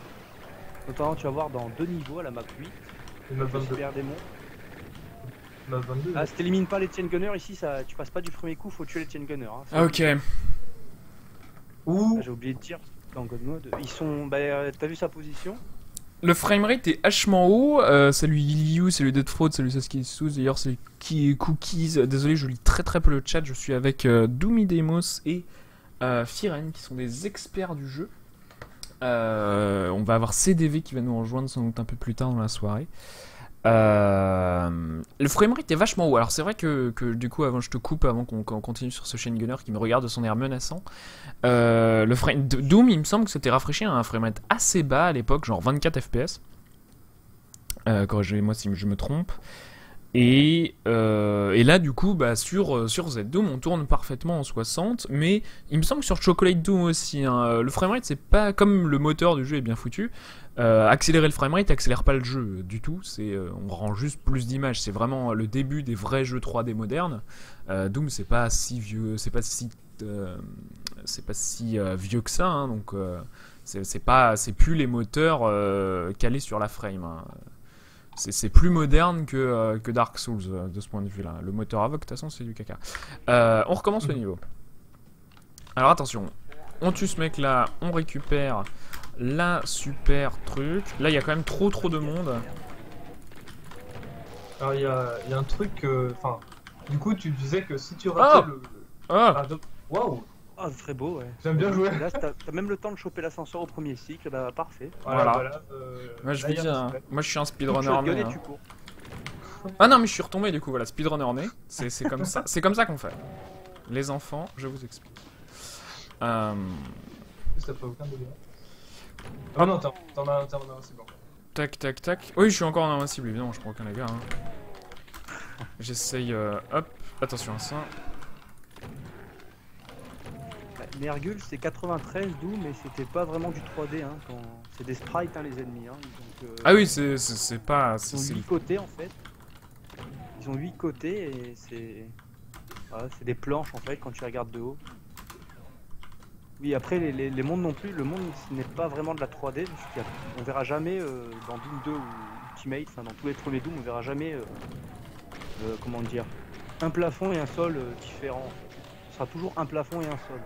Notamment tu vas voir dans 2 niveaux à la map 8, Et map le 22. super démon. Map 22. Ah si t'élimines pas les chain gunners ici, ça, tu passes pas du premier coup, faut tuer les chain gunners. Hein. Ah, ok. Ouh. Ah, j'ai oublié de dire dans God Mode, ils sont. Bah t'as vu sa position? Le framerate est hachement haut. Salut Iliu, salut Deadfraud, salut Saskisous. D'ailleurs, salut Cookies. Désolé, je lis très très peu le chat. Je suis avec Doomidemos et Firen qui sont des experts du jeu. On va avoir CDV qui va nous rejoindre sans doute un peu plus tard dans la soirée. Le framerate est vachement haut. Alors c'est vrai que du coup, avant je te coupe, avant qu'on continue sur ce chain gunner qui me regarde de son air menaçant. Le frame Doom, il me semble que c'était rafraîchi à un framerate assez bas à l'époque, genre 24 FPS. Corrigez-moi si je me trompe. Et là du coup bah, sur Z-Doom on tourne parfaitement en 60, mais il me semble que sur Chocolate Doom aussi hein, le framerate c'est pas comme le moteur du jeu est bien foutu. Accélérer le framerate accélère pas le jeu du tout, on rend juste plus d'images, c'est vraiment le début des vrais jeux 3D modernes. Doom c'est pas si vieux, c'est pas si vieux que ça hein, donc c'est plus les moteurs calés sur la frame hein. C'est plus moderne que Dark Souls de ce point de vue là. Le moteur Avoc, de toute façon, c'est du caca. On recommence le niveau. Alors attention, on tue ce mec là, on récupère la super truc. Là, il y a quand même trop de monde. Alors, il y a un truc. Enfin, du coup, tu disais que si tu ratais le. Ah, Ah, waouh! Ah c'est très beau ouais. J'aime bien jouer. Là t'as même le temps de choper l'ascenseur au premier cycle, bah parfait. Voilà. moi je là, vais il y a dire, un hein, respect. moi je suis un speedrunner Shotgun né. et Hein. tu cours. Ah non, mais je suis retombé du coup, voilà, speedrunner né. C'est comme ça, c'est comme ça qu'on fait. Les enfants, je vous explique. T'as pas aucun délire. Ah non, t'en as un, c'est bon. Tac, tac, tac. Oui, je suis encore en invincible, évidemment, je prends aucun dégât. Hein. J'essaye, hop, attention à ça. Nergul c'est 93 Doom mais c'était pas vraiment du 3D hein, c'est des sprites hein, les ennemis hein. Donc, Ah oui, c'est pas... ils ont 8 côtés en fait. Ils ont 8 côtés et voilà, c'est des planches en fait quand tu regardes de haut. Oui après les mondes non plus, le monde ce n'est pas vraiment de la 3D, on verra jamais dans Doom 2 ou Ultimate, enfin dans tous les premiers Doom on verra jamais comment dire, un plafond et un sol différents. En fait. Ce sera toujours un plafond et un sol.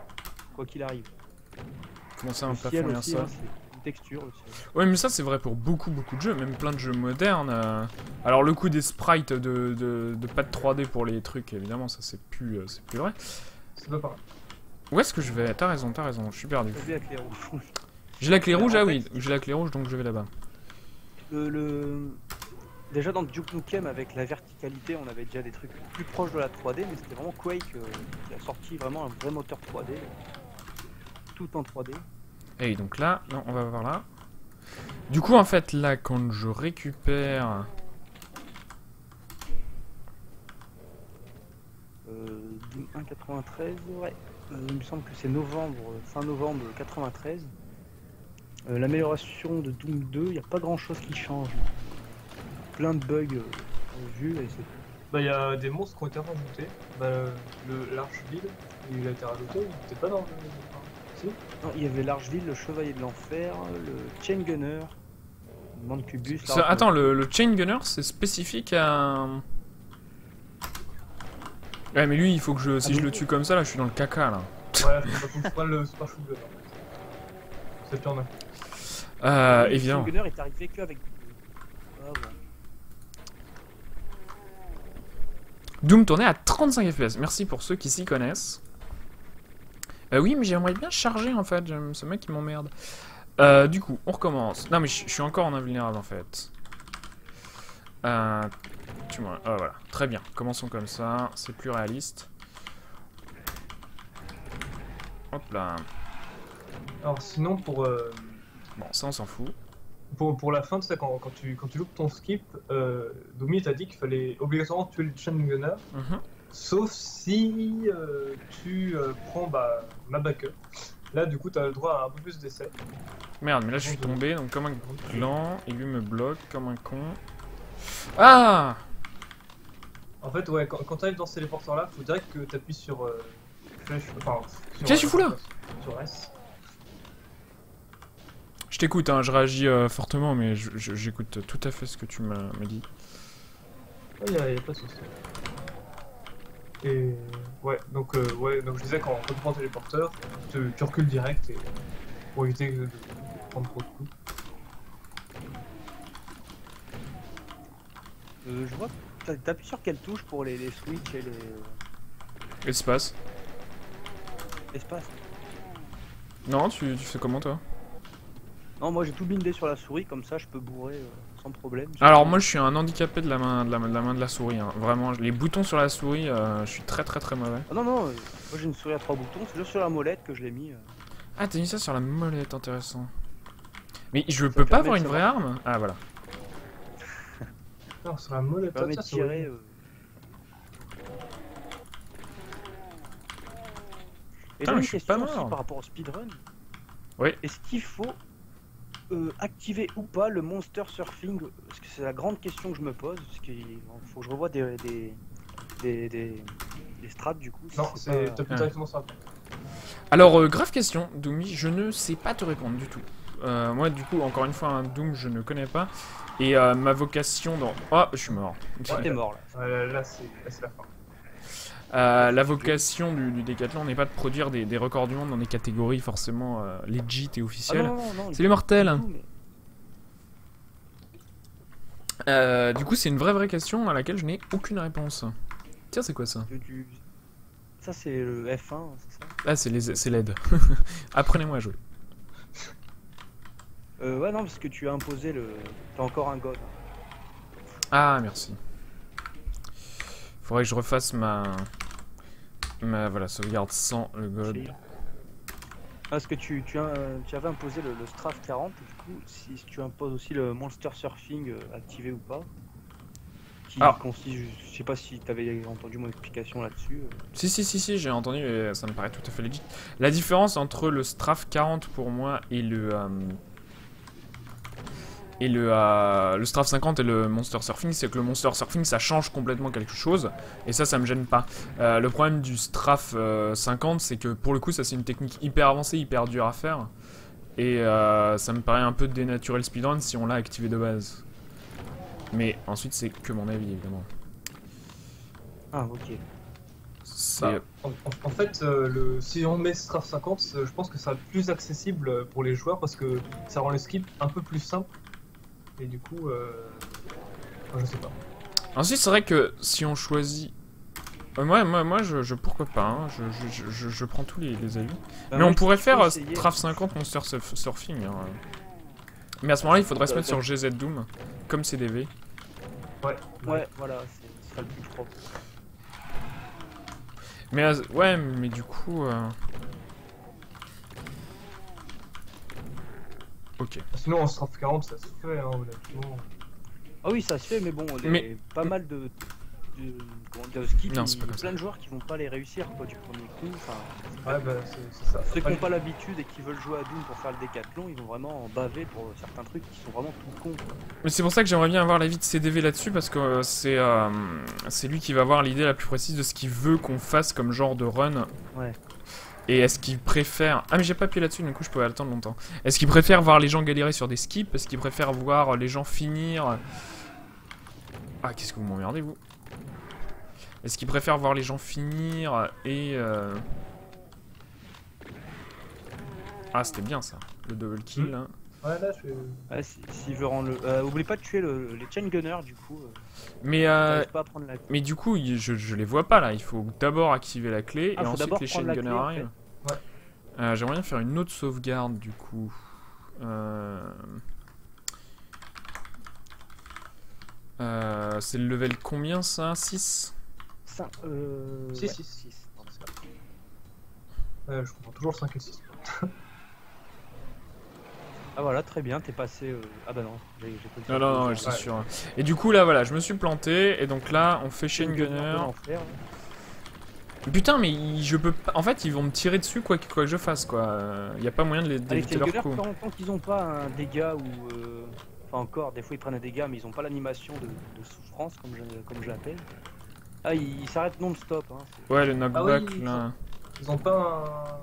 Quoi qu'il arrive. Comment ça, un Le plafond ciel et un aussi, sol hein, c'est une texture aussi. Ouais, mais ça c'est vrai pour beaucoup de jeux, même plein de jeux modernes. Alors le coup des sprites de pas de 3D pour les trucs, évidemment, ça c'est plus vrai. C'est pas pareil. Où est-ce que je vais? T'as raison, je suis perdu. T'as vu la clé rouge. J'ai la clé rouge, En ah fait, oui, j'ai la clé rouge donc je vais là-bas. Déjà dans Duke Nukem avec la verticalité on avait déjà des trucs plus proches de la 3D mais c'était vraiment Quake qui a sorti vraiment un vrai moteur 3D. Tout en 3D. Et donc là, non, on va voir là. Du coup en fait là quand je récupère... Doom 1.93, ouais. Il me semble que c'est novembre, fin novembre 93. L'amélioration de Doom 2, il n'y a pas grand chose qui change. Plein de bugs vus et c'est tout. Bah, il y a des monstres qui ont été rajoutés. Bah, l'arche-vide, il a été rajouté, il était pas dans le. Si? Non, il y avait l'Archeville, le Chevalier de l'Enfer, le Chain Gunner, le Mancubus. Attends, le Chain Gunner c'est spécifique à... Ouais mais lui il faut que si je le tue comme ça là je suis dans le caca là. Ouais, faut que je prenne le Super Shootgun. C'est plus en a. Évidemment. Le Chain Gunner est arrivé qu'avec. Ah bon. Doom tournait à 35 FPS, merci pour ceux qui s'y connaissent. Oui, mais j'aimerais bien charger en fait. Ce mec qui m'emmerde. Du coup, on recommence. Non, mais je suis encore en invulnérable en fait. Tu vois, voilà. Très bien. Commençons comme ça. C'est plus réaliste. Hop là. Alors sinon Bon, ça on s'en fout. pour la fin, tu sais, quand tu loupes ton skip, Domi t'a dit qu'il fallait obligatoirement tuer le chain gunner, Mhm. sauf si tu prends ma backup. Là, du coup, tu as le droit à un peu plus d'essais. Merde, mais là je suis tombé donc comme un gland et lui me bloque comme un con. Ah! En fait, ouais, quand tu arrives dans ce téléporteur-là, faut direct que tu appuies sur flèche, enfin, sur, Qu'est-ce que tu fous là? Sur S. Je t'écoute, hein, je réagis fortement, mais j'écoute tout à fait ce que tu m'as dit. Ouais, y a pas de souci. Et ouais, donc je disais quand tu prends le téléporteur, tu recules direct et pour éviter de prendre trop de coups. Je vois que t'appuies sur quelle touche pour les switch et les Espace. espaces? Non, tu fais comment toi? Non, moi j'ai tout bindé sur la souris, comme ça je peux bourrer sans problème. Alors moi je suis un handicapé de la main de la souris, hein. Vraiment, les boutons sur la souris, je suis très mauvais. Ah non, non, moi j'ai une souris à 3 boutons, c'est juste sur la molette que je l'ai mis. Ah, t'as mis ça sur la molette, intéressant. Mais je Ça peux pas permet avoir de une vraie arme? Ah voilà. Alors, sur la molette, Ça permet de ça, c'est tirer. horrible. Et Putain, j'ai mais une je suis question pas aussi mort. par rapport au speedrun. Oui. Est-ce qu'il faut activer ou pas le monster surfing? Parce que c'est la grande question que je me pose. Parce qu'il faut que je revoie des strats du coup. si Non, c'est pas- t'appuies Ah. directement sur la flèche. Alors, grave question, Doomy, je ne sais pas te répondre du tout. Moi, du coup, encore une fois, un Doom, je ne connais pas. Et ma vocation dans... Oh, je suis mort. Ah, t'es mort là. Là, c'est la fin. La vocation du Décathlon n'est pas de produire des records du monde dans des catégories forcément legit et Ah officielles. non, non, non. C'est les mortels. du tout, mais- Du coup, c'est une vraie question à laquelle je n'ai aucune réponse. Tiens, c'est quoi ça? Ça c'est le F1, c'est ça? Ah, c'est l'aide. Apprenez-moi à jouer. Ouais, non, parce que tu as imposé le. T'as encore un god. Ah, merci. Faudrait que je refasse ma voilà, sauvegarde sans le god. Parce que tu avais imposé le Strafe 40, et du coup, si tu imposes aussi le Monster Surfing activé ou pas, qui Alors. consiste, je sais pas si tu avais entendu mon explication là-dessus. Si, j'ai entendu et ça me paraît tout à fait legit. La différence entre le Strafe 40 pour moi et le Strafe 50 et le Monster Surfing, c'est que le Monster Surfing ça change complètement quelque chose et ça me gêne pas. Le problème du Strafe 50 c'est que pour le coup ça c'est une technique hyper avancée, hyper dure à faire et ça me paraît un peu dénaturer le speedrun si on l'a activé de base. Mais ensuite c'est que mon avis évidemment. Ah, ok. C'est... En fait, si on met Strafe 50, je pense que ça sera plus accessible pour les joueurs parce que ça rend le skip un peu plus simple. Et du coup, enfin, je sais pas. Ensuite c'est vrai que si on choisit... moi je pourquoi pas, hein. Je prends tous les avis. Bah, Mais on moi, pourrait je faire peux essayer. Strafe 50 Monster Surfing. Hein. Mais à ce moment-là, il faudrait se mettre sur GZ Doom, comme CDV. Ouais. Ouais, voilà, ce sera le plus propre. Mais ouais, mais du coup... Ok. Sinon, en Strafe 40, ça se fait, hein, honnêtement. Ah oui, ça se fait, mais bon, Mais- pas mal de skip, Non, il c'est y pas a comme ça. plein de joueurs qui vont pas les réussir quoi, du premier coup. Enfin, Ouais, bah, c'est ça. ceux qui n'ont pas l'habitude et qui veulent jouer à Doom pour faire le décathlon, ils vont vraiment en baver pour certains trucs qui sont vraiment tout cons. Quoi. Mais c'est pour ça que j'aimerais bien avoir l'avis de CDV là-dessus, parce que c'est lui qui va avoir l'idée la plus précise de ce qu'il veut qu'on fasse comme genre de run. Ouais. Et est-ce qu'il préfère... Ah mais j'ai pas appuyé là-dessus, du coup je peux attendre longtemps. Est-ce qu'il préfère voir les gens galérer sur des skips? Est-ce qu'il préfère voir les gens finir... Ah, qu'est-ce que vous m'emmerdez, vous? Est-ce qu'il préfère voir les gens finir et... Ah, c'était bien ça, le double kill. Hein. Ouais, là, je suis. Ouais, s'il veut rendre le. Oublie pas de tuer les chain gunners du coup. Mais, T'arrives pas à prendre la. mais du coup, je les vois pas là, il faut d'abord activer la clé Ah, et faut ensuite d'abord les chain prendre la gunners clé, en arrivent. J'aimerais bien faire une autre sauvegarde du coup. C'est le level combien ça? 6? 5, 6, 6. Je comprends toujours 5 et 6. Ah voilà, très bien, t'es passé... Ah bah non, j'ai pas Non, non, non, c'est sûr. Et du coup là voilà, je me suis planté et donc là on fait chain gunner. Putain mais je peux pas... En fait ils vont me tirer dessus quoi que je fasse quoi. Y a pas moyen d'éviter leur coup. Tant qu'ils ont pas un dégât ou... Enfin encore, des fois ils prennent un dégât mais ils ont pas l'animation de souffrance comme je l'appelle. Ah ils s'arrêtent non-stop hein. Ouais le knockback oui, là. Ils ont pas un...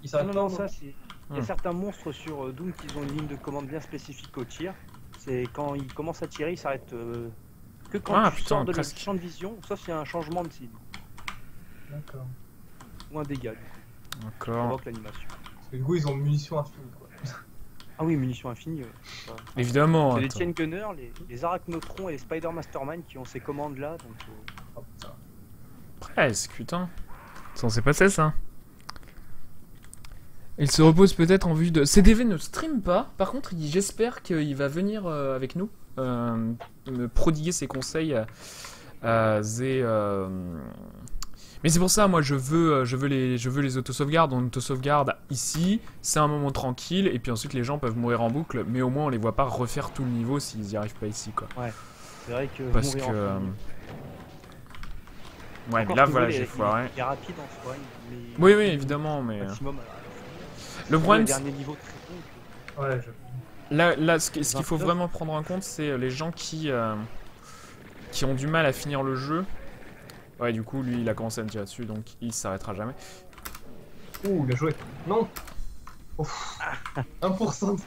Ils s'arrêtent pas. Non, ça c'est... Il y a certains monstres sur Doom qui ont une ligne de commande bien spécifique au tir. C'est quand ils commencent à tirer, ils s'arrêtent que quand tu sors de leur champ de vision, sauf s'il y a un changement de cible. D'accord. Ou un dégât. D'accord. Ça provoque l'animation. Parce que du coup ils ont munitions infinie quoi. Ah oui, munitions infinies. Évidemment. Les chain gunners, les arachnotrons et les spider mastermind qui ont ces commandes là. Donc, Oh putain. Presque, putain. Ça s'est passé ça. Il se repose peut-être en vue de... CDV ne stream pas, par contre j'espère qu'il va venir avec nous, me prodiguer ses conseils à Zé... Mais c'est pour ça, moi je veux les autosauvegardes, on autosauvegarde ici, c'est un moment tranquille, et puis ensuite les gens peuvent mourir en boucle, mais au moins on les voit pas refaire tout le niveau s'ils n'y arrivent pas ici quoi. Ouais, c'est vrai que... Parce que... Ouais, mais là voilà, j'ai foiré. Il est rapide en soi, mais... Oui, évidemment, mais... Maximum, le problème, c'est... Niveau très Ouais, là ce qu'il faut vraiment prendre en compte, c'est les gens qui ont du mal à finir le jeu. Ouais, du coup, lui, il a commencé à me tirer dessus, donc il s'arrêtera jamais. Ouh, bien joué. Non. Ouf. 1%.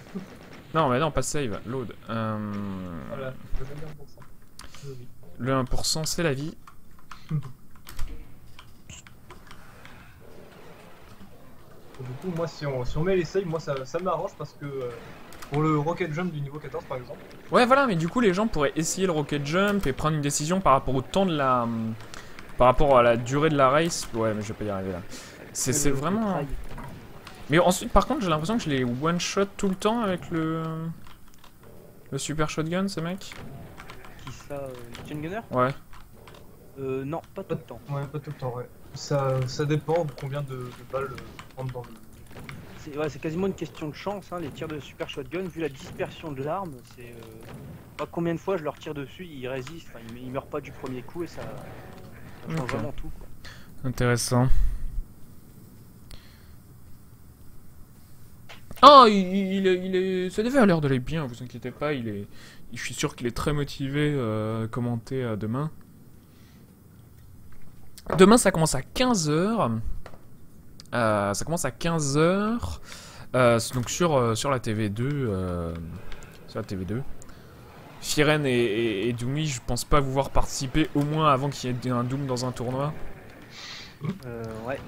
Non, mais non, pas save, load. Voilà, le 1%, c'est la vie. Du coup, moi, si on met les saves, moi ça m'arrange parce que pour le rocket jump du niveau 14 par exemple. Ouais, voilà, mais du coup, les gens pourraient essayer le rocket jump et prendre une décision par rapport au temps de la. Par rapport à la durée de la race. Ouais, mais je vais pas y arriver là. C'est vraiment. Mais ensuite, par contre, j'ai l'impression que je les one shot tout le temps avec le super shotgun, ce mec. Qui ça, chain gunner? Ouais. Non, pas tout le temps. Ouais, pas tout le temps, ouais. Ça dépend de combien de balles rentrent dans le... C'est quasiment une question de chance, hein, les tirs de super shotgun, vu la dispersion de l'arme, c'est... pas combien de fois je leur tire dessus, ils résistent, ils meurent pas du premier coup et ça change vraiment tout, quoi. Intéressant. Oh, ça devait avoir l'air d'aller bien, vous inquiétez pas, je suis sûr qu'il est très motivé à commenter demain. Demain, ça commence à 15h. Ça commence à 15h. Donc sur la TV2. Sur la TV2. Firen et Doomy, je pense pas vous voir participer au moins avant qu'il y ait un Doom dans un tournoi. Ouais.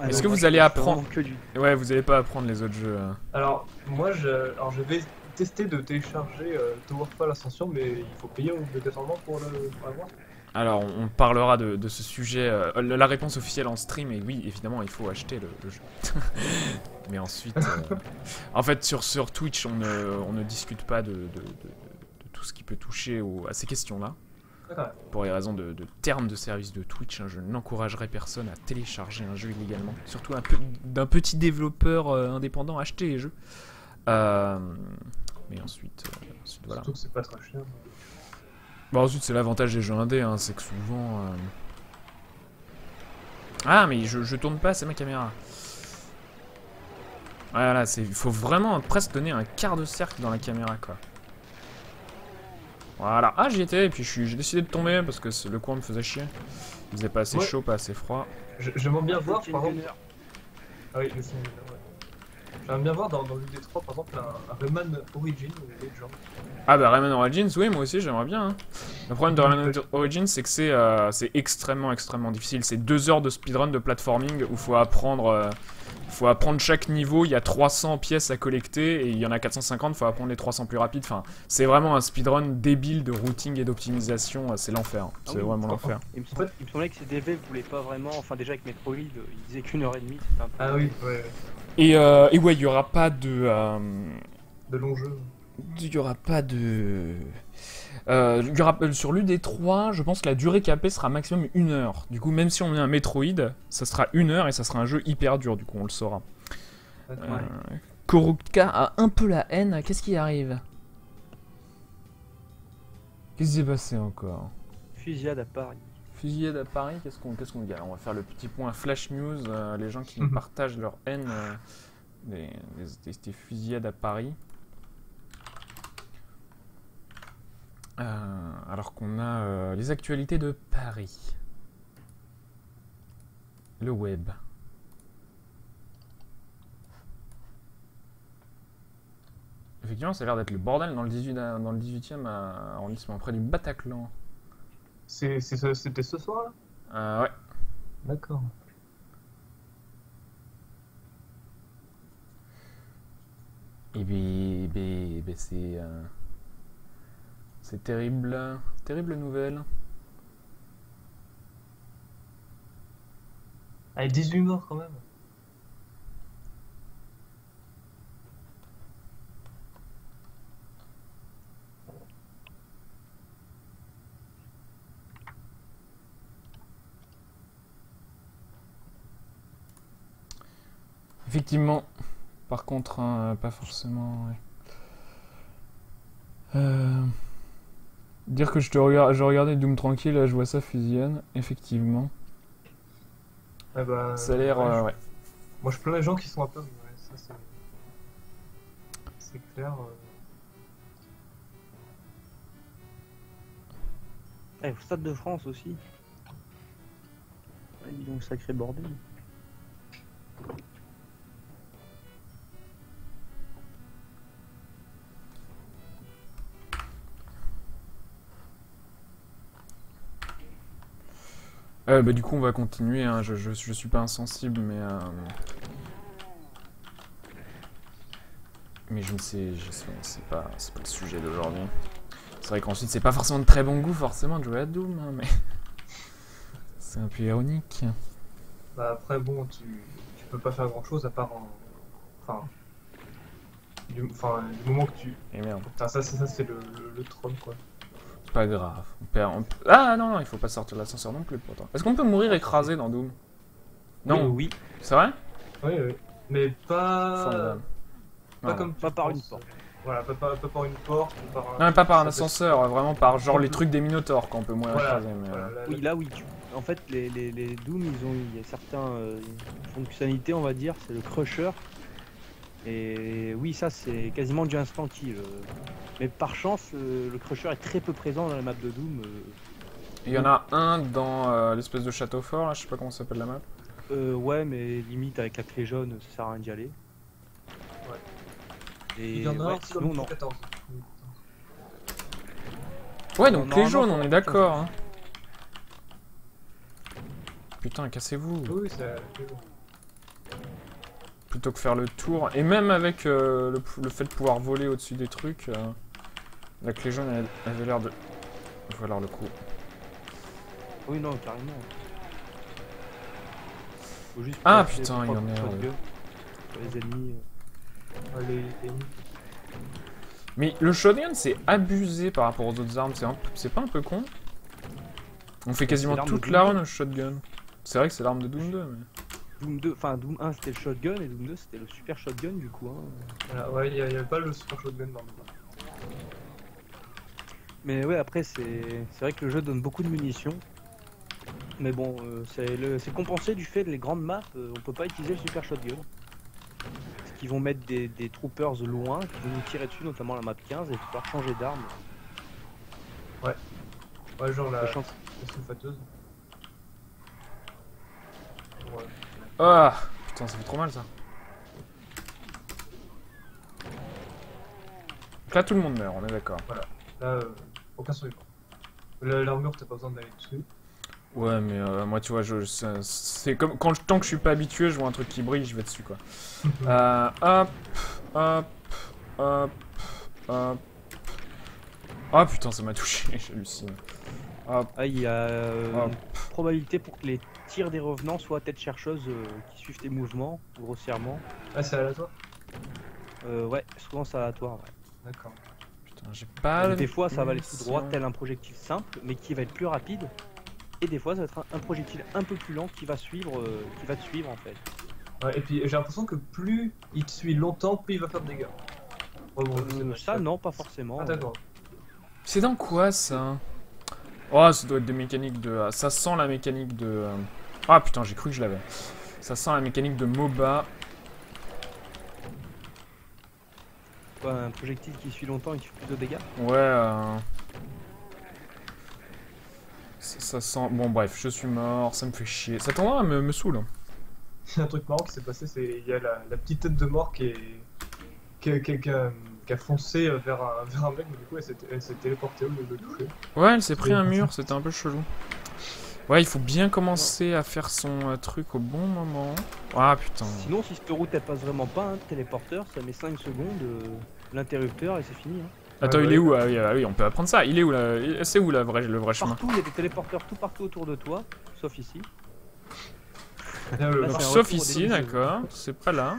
Est-ce que vous allez apprendre... Ouais, vous allez pas apprendre les autres jeux. Alors, moi, je vais tester de télécharger Towerfall Ascension, mais il faut payer obligatoirement pour l'avoir. Alors, on parlera de ce sujet. La réponse officielle en stream est oui, évidemment, il faut acheter le jeu. Mais ensuite, en fait, sur Twitch, on ne discute pas de tout ce qui peut toucher à ces questions-là. Pour les raisons de termes de service de Twitch, hein, je n'encouragerai personne à télécharger un jeu illégalement. Surtout d'un petit développeur indépendant acheter les jeux. Mais ensuite voilà. Surtout que c'est pas très cher. Bah ensuite c'est l'avantage des jeux indés, hein, c'est que souvent... Ah mais je tourne pas, c'est ma caméra. Voilà, il faut vraiment presque donner un quart de cercle dans la caméra quoi. Voilà, ah j'y étais et puis j'ai décidé de tomber parce que le coin me faisait chier. Il faisait pas assez chaud, pas assez froid. J'aimerais bien voir par exemple... Ah oui, le signe, ouais. J'aimerais bien voir dans le D3 par exemple un Rayman Origin ou Legend. Ah bah Rayman Origins, oui, moi aussi j'aimerais bien. Hein. Le problème de Rayman Origins, c'est que c'est extrêmement difficile. C'est 2 heures de speedrun de platforming où il faut apprendre chaque niveau. Il y a 300 pièces à collecter et il y en a 450, il faut apprendre les 300 plus rapides. Enfin, c'est vraiment un speedrun débile de routing et d'optimisation. C'est l'enfer. Hein. C'est vraiment l'enfer. Il me semblait que CDV voulait pas vraiment. Enfin, déjà avec Metroid, il disait qu'1h30, c'était un peu. Ah oui, ouais. Et ouais, il y aura pas de. De longs jeux. Il y aura pas de. Il y aura, sur l'UD3, je pense que la durée capée sera maximum 1 heure. Du coup, même si on met un Metroid, ça sera 1 heure et ça sera un jeu hyper dur, du coup, on le saura. Korutka a un peu la haine. Qu'est-ce qui arrive? Qu'est-ce qui s'est passé encore? Fusillade à Paris. Fusillade à Paris, qu'est-ce qu'on dit? Alors, on va faire le petit point flash news. Les gens qui nous partagent leur haine des fusillades à Paris. Alors qu'on a les actualités de Paris. Le web. Effectivement, ça a l'air d'être le bordel dans le 18e arrondissement, près du Bataclan. C'était ce soir là? Ouais. D'accord. Et bien, c'est terrible, terrible nouvelle. Ah, 18 morts quand même. Effectivement. Par contre, hein, pas forcément. Ouais. Dire que je regardais Doom tranquille, là je vois ça fusillade, effectivement. Ah bah, ça a l'air. Ouais. Moi je plains les gens qui sont à Paris, ouais, ça c'est clair. Au Stade de France aussi. Ouais, dis donc, sacré bordel. Bah, du coup, on va continuer. Hein. Je suis pas insensible, mais je ne sais, c'est pas le sujet d'aujourd'hui. C'est vrai qu'ensuite, c'est pas forcément de très bon goût, forcément, de jouer à Doom, hein, mais c'est un peu ironique. Bah après, bon, tu peux pas faire grand chose à part du moment que tu. Et merde. Putain, ça c'est le troll quoi. Pas grave. Ah non, il faut pas sortir de l'ascenseur non plus pourtant. Est-ce qu'on peut mourir écrasé dans Doom? Non. Oui. C'est vrai? Oui. Mais pas. Pas par une porte. Voilà, pas par une porte. Non, mais pas par un ascenseur, vraiment par genre les trucs des Minotaurs quand on peut mourir écrasé. Mais oui, là oui. En fait, les Doom, il y a certaines fonctionnalités, on va dire. C'est le Crusher. Et oui, ça c'est quasiment du instant kill. Mais par chance, le Crusher est très peu présent dans la map de Doom. Il y en a un dans l'espèce de château fort, là, je sais pas comment ça s'appelle la map. Ouais, mais limite avec la clé jaune, ça sert à rien d'y aller. Ouais. Et il y en a un sinon, non. 14. Ouais, donc clé jaune, on est d'accord. Hein. Putain, cassez-vous. Oui, c'est. Plutôt que faire le tour. Et même avec le fait de pouvoir voler au-dessus des trucs, la clé jaune elle avait l'air de valoir le coup. Oui, non, carrément. Faut juste ah putain, il y en a. Les ennemis. Mais le shotgun c'est abusé par rapport aux autres armes, c'est pas un peu con? On fait quasiment toute la run au shotgun. C'est vrai que c'est l'arme de Doom 2, mais. Doom 2, enfin Doom 1 c'était le shotgun et Doom 2 c'était le super shotgun du coup. Hein. Ouais, il y avait pas le super shotgun dans le jeu. Mais ouais, après c'est vrai que le jeu donne beaucoup de munitions. Mais bon, c'est compensé du fait que les grandes maps, on peut pas utiliser le super shotgun. Parce qu'ils vont mettre des troopers loin qui vont nous tirer dessus, notamment la map 15, et pouvoir changer d'arme. Ouais, genre la sulfateuse. Ah putain, ça fait trop mal ça. Donc là, tout le monde meurt, on est d'accord. Là, aucun survivant. L'armure, t'as pas besoin d'aller dessus. Ouais, mais moi, tu vois, c'est comme tant que je suis pas habitué, je vois un truc qui brille, je vais dessus, quoi. Hop, hop, hop, hop. Oh putain, ça m'a touché, j'hallucine. Hop. Ah, il y a Hop. une probabilité pour que les tirs des revenants soient tête chercheuse qui suivent tes mouvements, grossièrement. Ah, c'est aléatoire? Ouais, souvent c'est aléatoire. Ouais. D'accord. Putain, j'ai pas. Donc, des fois, ça va aller tout droit, munitions. tel un projectile simple, mais qui va être plus rapide. Et des fois, ça va être un projectile un peu plus lent qui va te suivre en fait. Ouais, et puis j'ai l'impression que plus il te suit longtemps, plus il va faire de dégâts. Ouais, bon, je sais pas, Ça, non, pas forcément. Ah, d'accord. C'est dans quoi ça? Oh, ça doit être des mécaniques de. Ça sent la mécanique de. Ah putain, j'ai cru que je l'avais. Ça sent la mécanique de MOBA. Quoi, un projectile qui suit longtemps et qui fait plus de dégâts. Ouais. Ça sent. Bon, bref, je suis mort, ça me fait chier. Ça tendra à me saoule. Il y a un truc marrant qui s'est passé, c'est il y a la petite tête de mort qui a foncé vers un mec, mais du coup elle s'est téléportée au lieu de le toucher. Ouais, elle s'est pris un mur, c'était un peu chelou. Ouais, il faut bien commencer à faire son truc au bon moment. Ah putain. Sinon, si cette route elle passe vraiment pas, téléporteur, ça met 5 secondes, l'interrupteur et c'est fini. Hein. Attends, Ouais, il est où? ouais. Ah oui, on peut apprendre ça. Il est où là? C'est où le vrai chemin? Partout, il y a des téléporteurs tout partout autour de toi, sauf ici. Là, Là, c'est un Sauf retour au ici, début, d'accord. C'est pas là.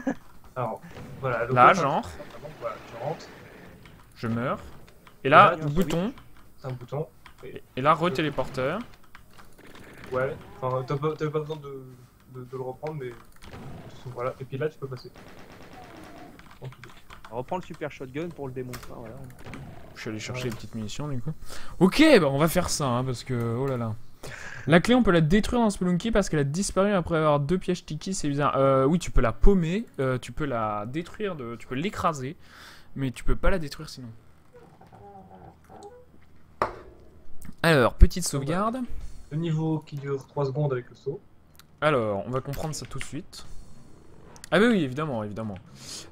Alors, voilà. donc Là, genre. Voilà, tu rentres, Je meurs. Et là, Là, il y a un bouton. c'est un bouton. Et là, re-téléporteur. Ouais, enfin, t'avais pas besoin de le reprendre, mais voilà. Et puis là, tu peux passer. On reprend le super shotgun pour le démonter. Voilà. Je suis allé chercher Ouais. les petites munitions du coup. Ok, bah on va faire ça hein, parce que oh là là. La clé, on peut la détruire dans Spelunky parce qu'elle a disparu après avoir 2 pièges tiki, c'est bizarre. Oui, tu peux la paumer, tu peux la détruire, tu peux l'écraser, mais tu peux pas la détruire sinon. Alors, petite sauvegarde. Le niveau qui dure 3 secondes avec le saut. Alors, on va comprendre ça tout de suite. Ah bah oui, évidemment, évidemment.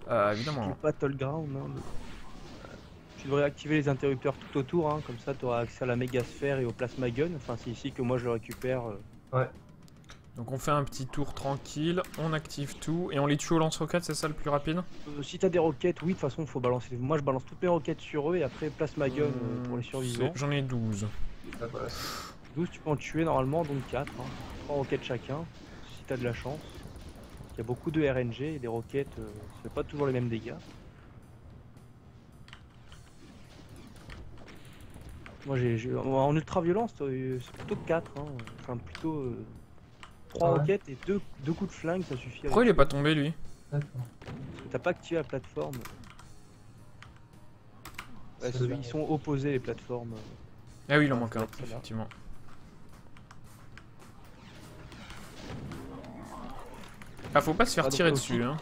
Le Évidemment. Battleground. Hein, Tu devrais activer les interrupteurs tout autour, hein, comme ça tu auras accès à la méga sphère et au plasma gun. Enfin, c'est ici que moi je le récupère. Donc on fait un petit tour tranquille, on active tout et on les tue au lance-roquettes, c'est ça le plus rapide? Si t'as des roquettes, oui, de toute façon, faut balancer. Moi je balance toutes mes roquettes sur eux et après plasma gun pour les survivants. J'en ai 12. Là, voilà. 12, tu peux en tuer normalement, donc 4. Hein. 3 roquettes chacun, si t'as de la chance. Il y a beaucoup de RNG et des roquettes, ça fait pas toujours les mêmes dégâts. Moi en ultra violence, c'est plutôt 4. Hein. Enfin, plutôt 3 Ah ouais. roquettes et 2 coups de flingue, ça suffit. Pourquoi il est pas tombé lui? D'accord. Parce que t'as pas activé la plateforme. Ouais, C'est là. ils sont opposés les plateformes. Ah oui, il en Ah, manque ça un, va être celle-là. effectivement. Ah, faut pas se faire Ah, donc tirer aussi- dessus, hein.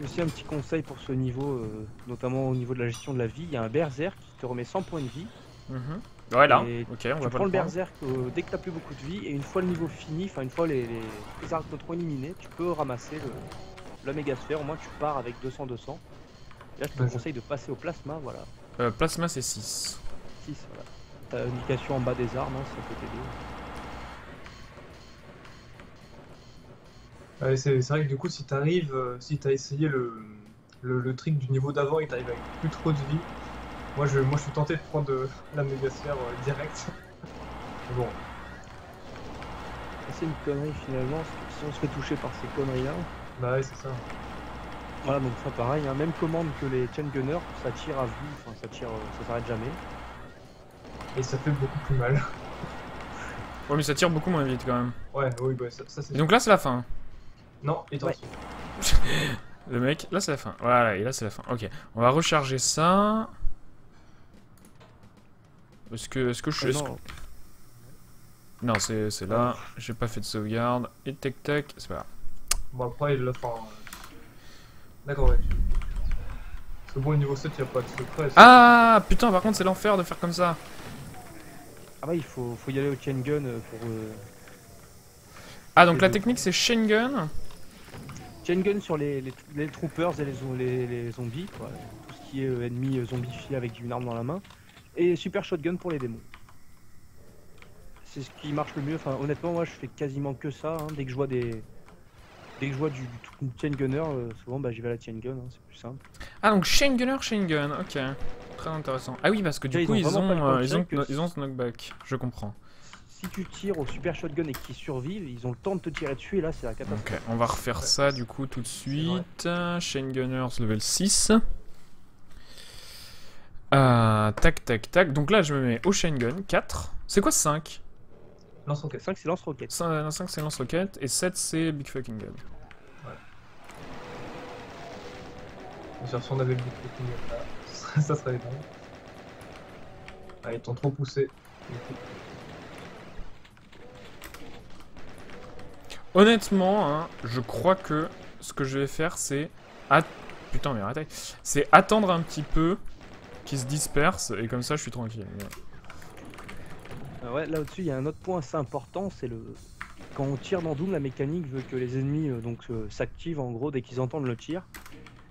Aussi un petit conseil pour ce niveau, notamment au niveau de la gestion de la vie, il y a un berserk qui te remet 100 points de vie. Mhm. Ouais, là, Et ok, on Tu va prends pas le le prendre. berserk dès que t'as plus beaucoup de vie, et une fois le niveau fini, enfin une fois les arcs éliminés, tu peux ramasser la méga sphère, au moins tu pars avec 200-200. Là je te Ouais, conseille de passer au plasma, voilà. Plasma, c'est 6. 6, voilà. T'as l'indication en bas des armes, hein, si ça peut t'aider. Ouais, c'est vrai que du coup, si t'arrives, si t'as essayé le trick du niveau d'avant et t'arrives avec plus trop de vie, moi je suis tenté de prendre la mégasphère direct. Bon, C'est une connerie finalement, parce que si on se fait toucher par ces conneries là. bah ouais, c'est ça. Voilà, donc ça pareil, hein, même commande que les chain gunners, ça tire à vue, enfin ça tire, ça s'arrête jamais. Et ça fait beaucoup plus mal. Ouais, mais ça tire beaucoup moins vite quand même. Ouais, oui, bah ça c'est. Et donc là, c'est la fin. Non, et Ouais. Le mec, là, c'est la fin. Voilà, et là, c'est la fin. Ok, on va recharger ça. Est-ce que je suis. Non, Non, c'est là. J'ai pas fait de sauvegarde. Et tac tac, c'est pas grave. Bon, après, il l'a fait. D'accord, ouais. Parce que bon, au niveau 7, il n'y a pas de secret. Ah putain, par contre, c'est l'enfer de faire comme ça. ah bah il faut y aller au chain gun pour. Ah, donc Et la deux. technique, c'est chain gun. chain gun sur les troopers et les zombies, quoi. Tout ce qui est ennemi zombifié avec une arme dans la main. Et super shotgun pour les démons. C'est ce qui marche le mieux. Enfin, honnêtement, moi je fais quasiment que ça. Hein. Dès que je vois du chain gunner, souvent bah, j'y vais à la chain gun, hein, c'est plus simple. Ah, donc chain gunner, chain gun, ok. Très intéressant. Ah oui, parce que du coup, ils ont ce knockback. Je comprends. Si tu tires au super shotgun et qu'ils survivent, ils ont le temps de te tirer dessus et là c'est la catastrophe. Ok, on va refaire ça du coup tout de suite. Chain Gunners level 6. Tac tac tac. Donc là je me mets au chain gun 4. C'est quoi 5? Lance-roquette. 5 c'est lance-roquette. 5 c'est lance-roquette et 7 c'est big fucking gun. Ouais. Genre, si on avait le big fucking gun là, ça serait bon. Ah, ils t'ont trop poussé. Honnêtement, hein, je crois que ce que je vais faire, c'est... Putain, mais arrêtez. C'est attendre un petit peu qu'ils se dispersent, et comme ça, je suis tranquille. Ouais, là au-dessus, il y a un autre point assez important, c'est le... Quand on tire dans Doom, la mécanique veut que les ennemis s'activent en gros dès qu'ils entendent le tir.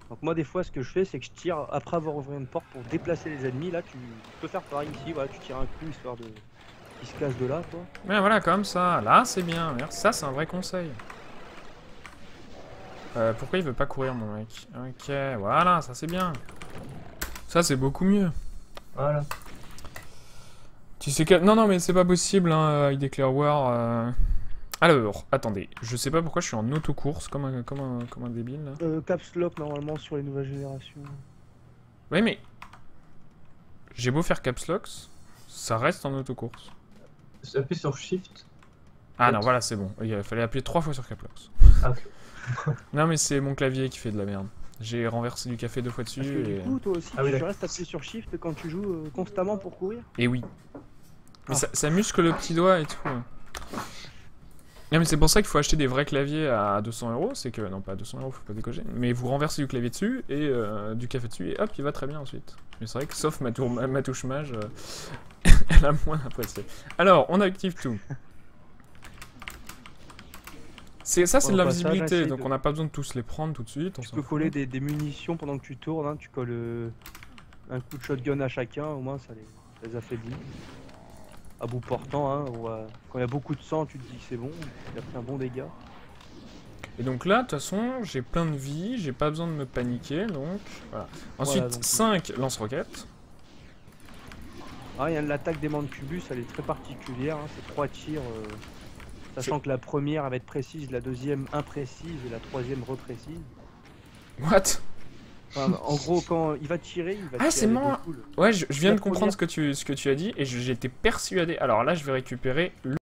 Donc moi, des fois, ce que je fais, c'est que je tire après avoir ouvert une porte pour déplacer les ennemis. Là, tu peux faire pareil ici, voilà, tu tires un coup histoire de... qui se casse de là, quoi. Mais voilà, comme ça. Là, c'est bien. Merci. Ça, c'est un vrai conseil. Pourquoi il veut pas courir, mon mec? Ok, voilà, ça c'est bien. Ça, c'est beaucoup mieux. Voilà. Tu sais que... Non, non, mais c'est pas possible, hein, avec des Clear War. Alors, attendez. Je sais pas pourquoi je suis en autocourse, comme un débile, là. Caps Lock, normalement, sur les nouvelles générations. Oui, mais... J'ai beau faire Caps Lock, ça reste en autocourse. Appuie sur Shift. Ah non, voilà, c'est bon. Il fallait appuyer 3 fois sur Caps Lock. Ah, ok. Non, mais c'est mon clavier qui fait de la merde. J'ai renversé du café 2 fois dessus. Parce que et... du coup, toi aussi, Ah oui, tu restes appuyé sur Shift quand tu joues constamment pour courir. Et oui. Mais Ah. ça muscle le petit doigt et tout. Non, mais c'est pour ça qu'il faut acheter des vrais claviers à 200 €. C'est que, non, pas à 200 €, faut pas décoger. Mais vous renversez du clavier dessus et du café dessus et hop, il va très bien ensuite. Mais c'est vrai que sauf ma touche mage, elle a moins apprécié. Alors, on active tout. Ça, c'est de la visibilité, donc on n'a pas besoin de tous les prendre tout de suite. Tu peux coller des munitions pendant que tu tournes, hein. Tu colles un coup de shotgun à chacun, au moins ça les affaiblit. À bout portant, hein, quand il y a beaucoup de sang, tu te dis que c'est bon, il a pris un bon dégât. Et donc là, de toute façon, j'ai plein de vie, j'ai pas besoin de me paniquer, donc voilà. Ensuite, Voilà, donc, 5 lance-roquettes. Ah, il y a l'attaque des Mancubus, elle est très particulière, hein, c'est 3 tirs, sachant que la première elle va être précise, la deuxième imprécise et la troisième reprécise. What? Enfin, en gros, quand il va tirer, il va tirer. Ah, c'est marrant. Ouais, je viens La de comprendre première- ce que tu as dit et j'étais persuadé. Alors là, je vais récupérer le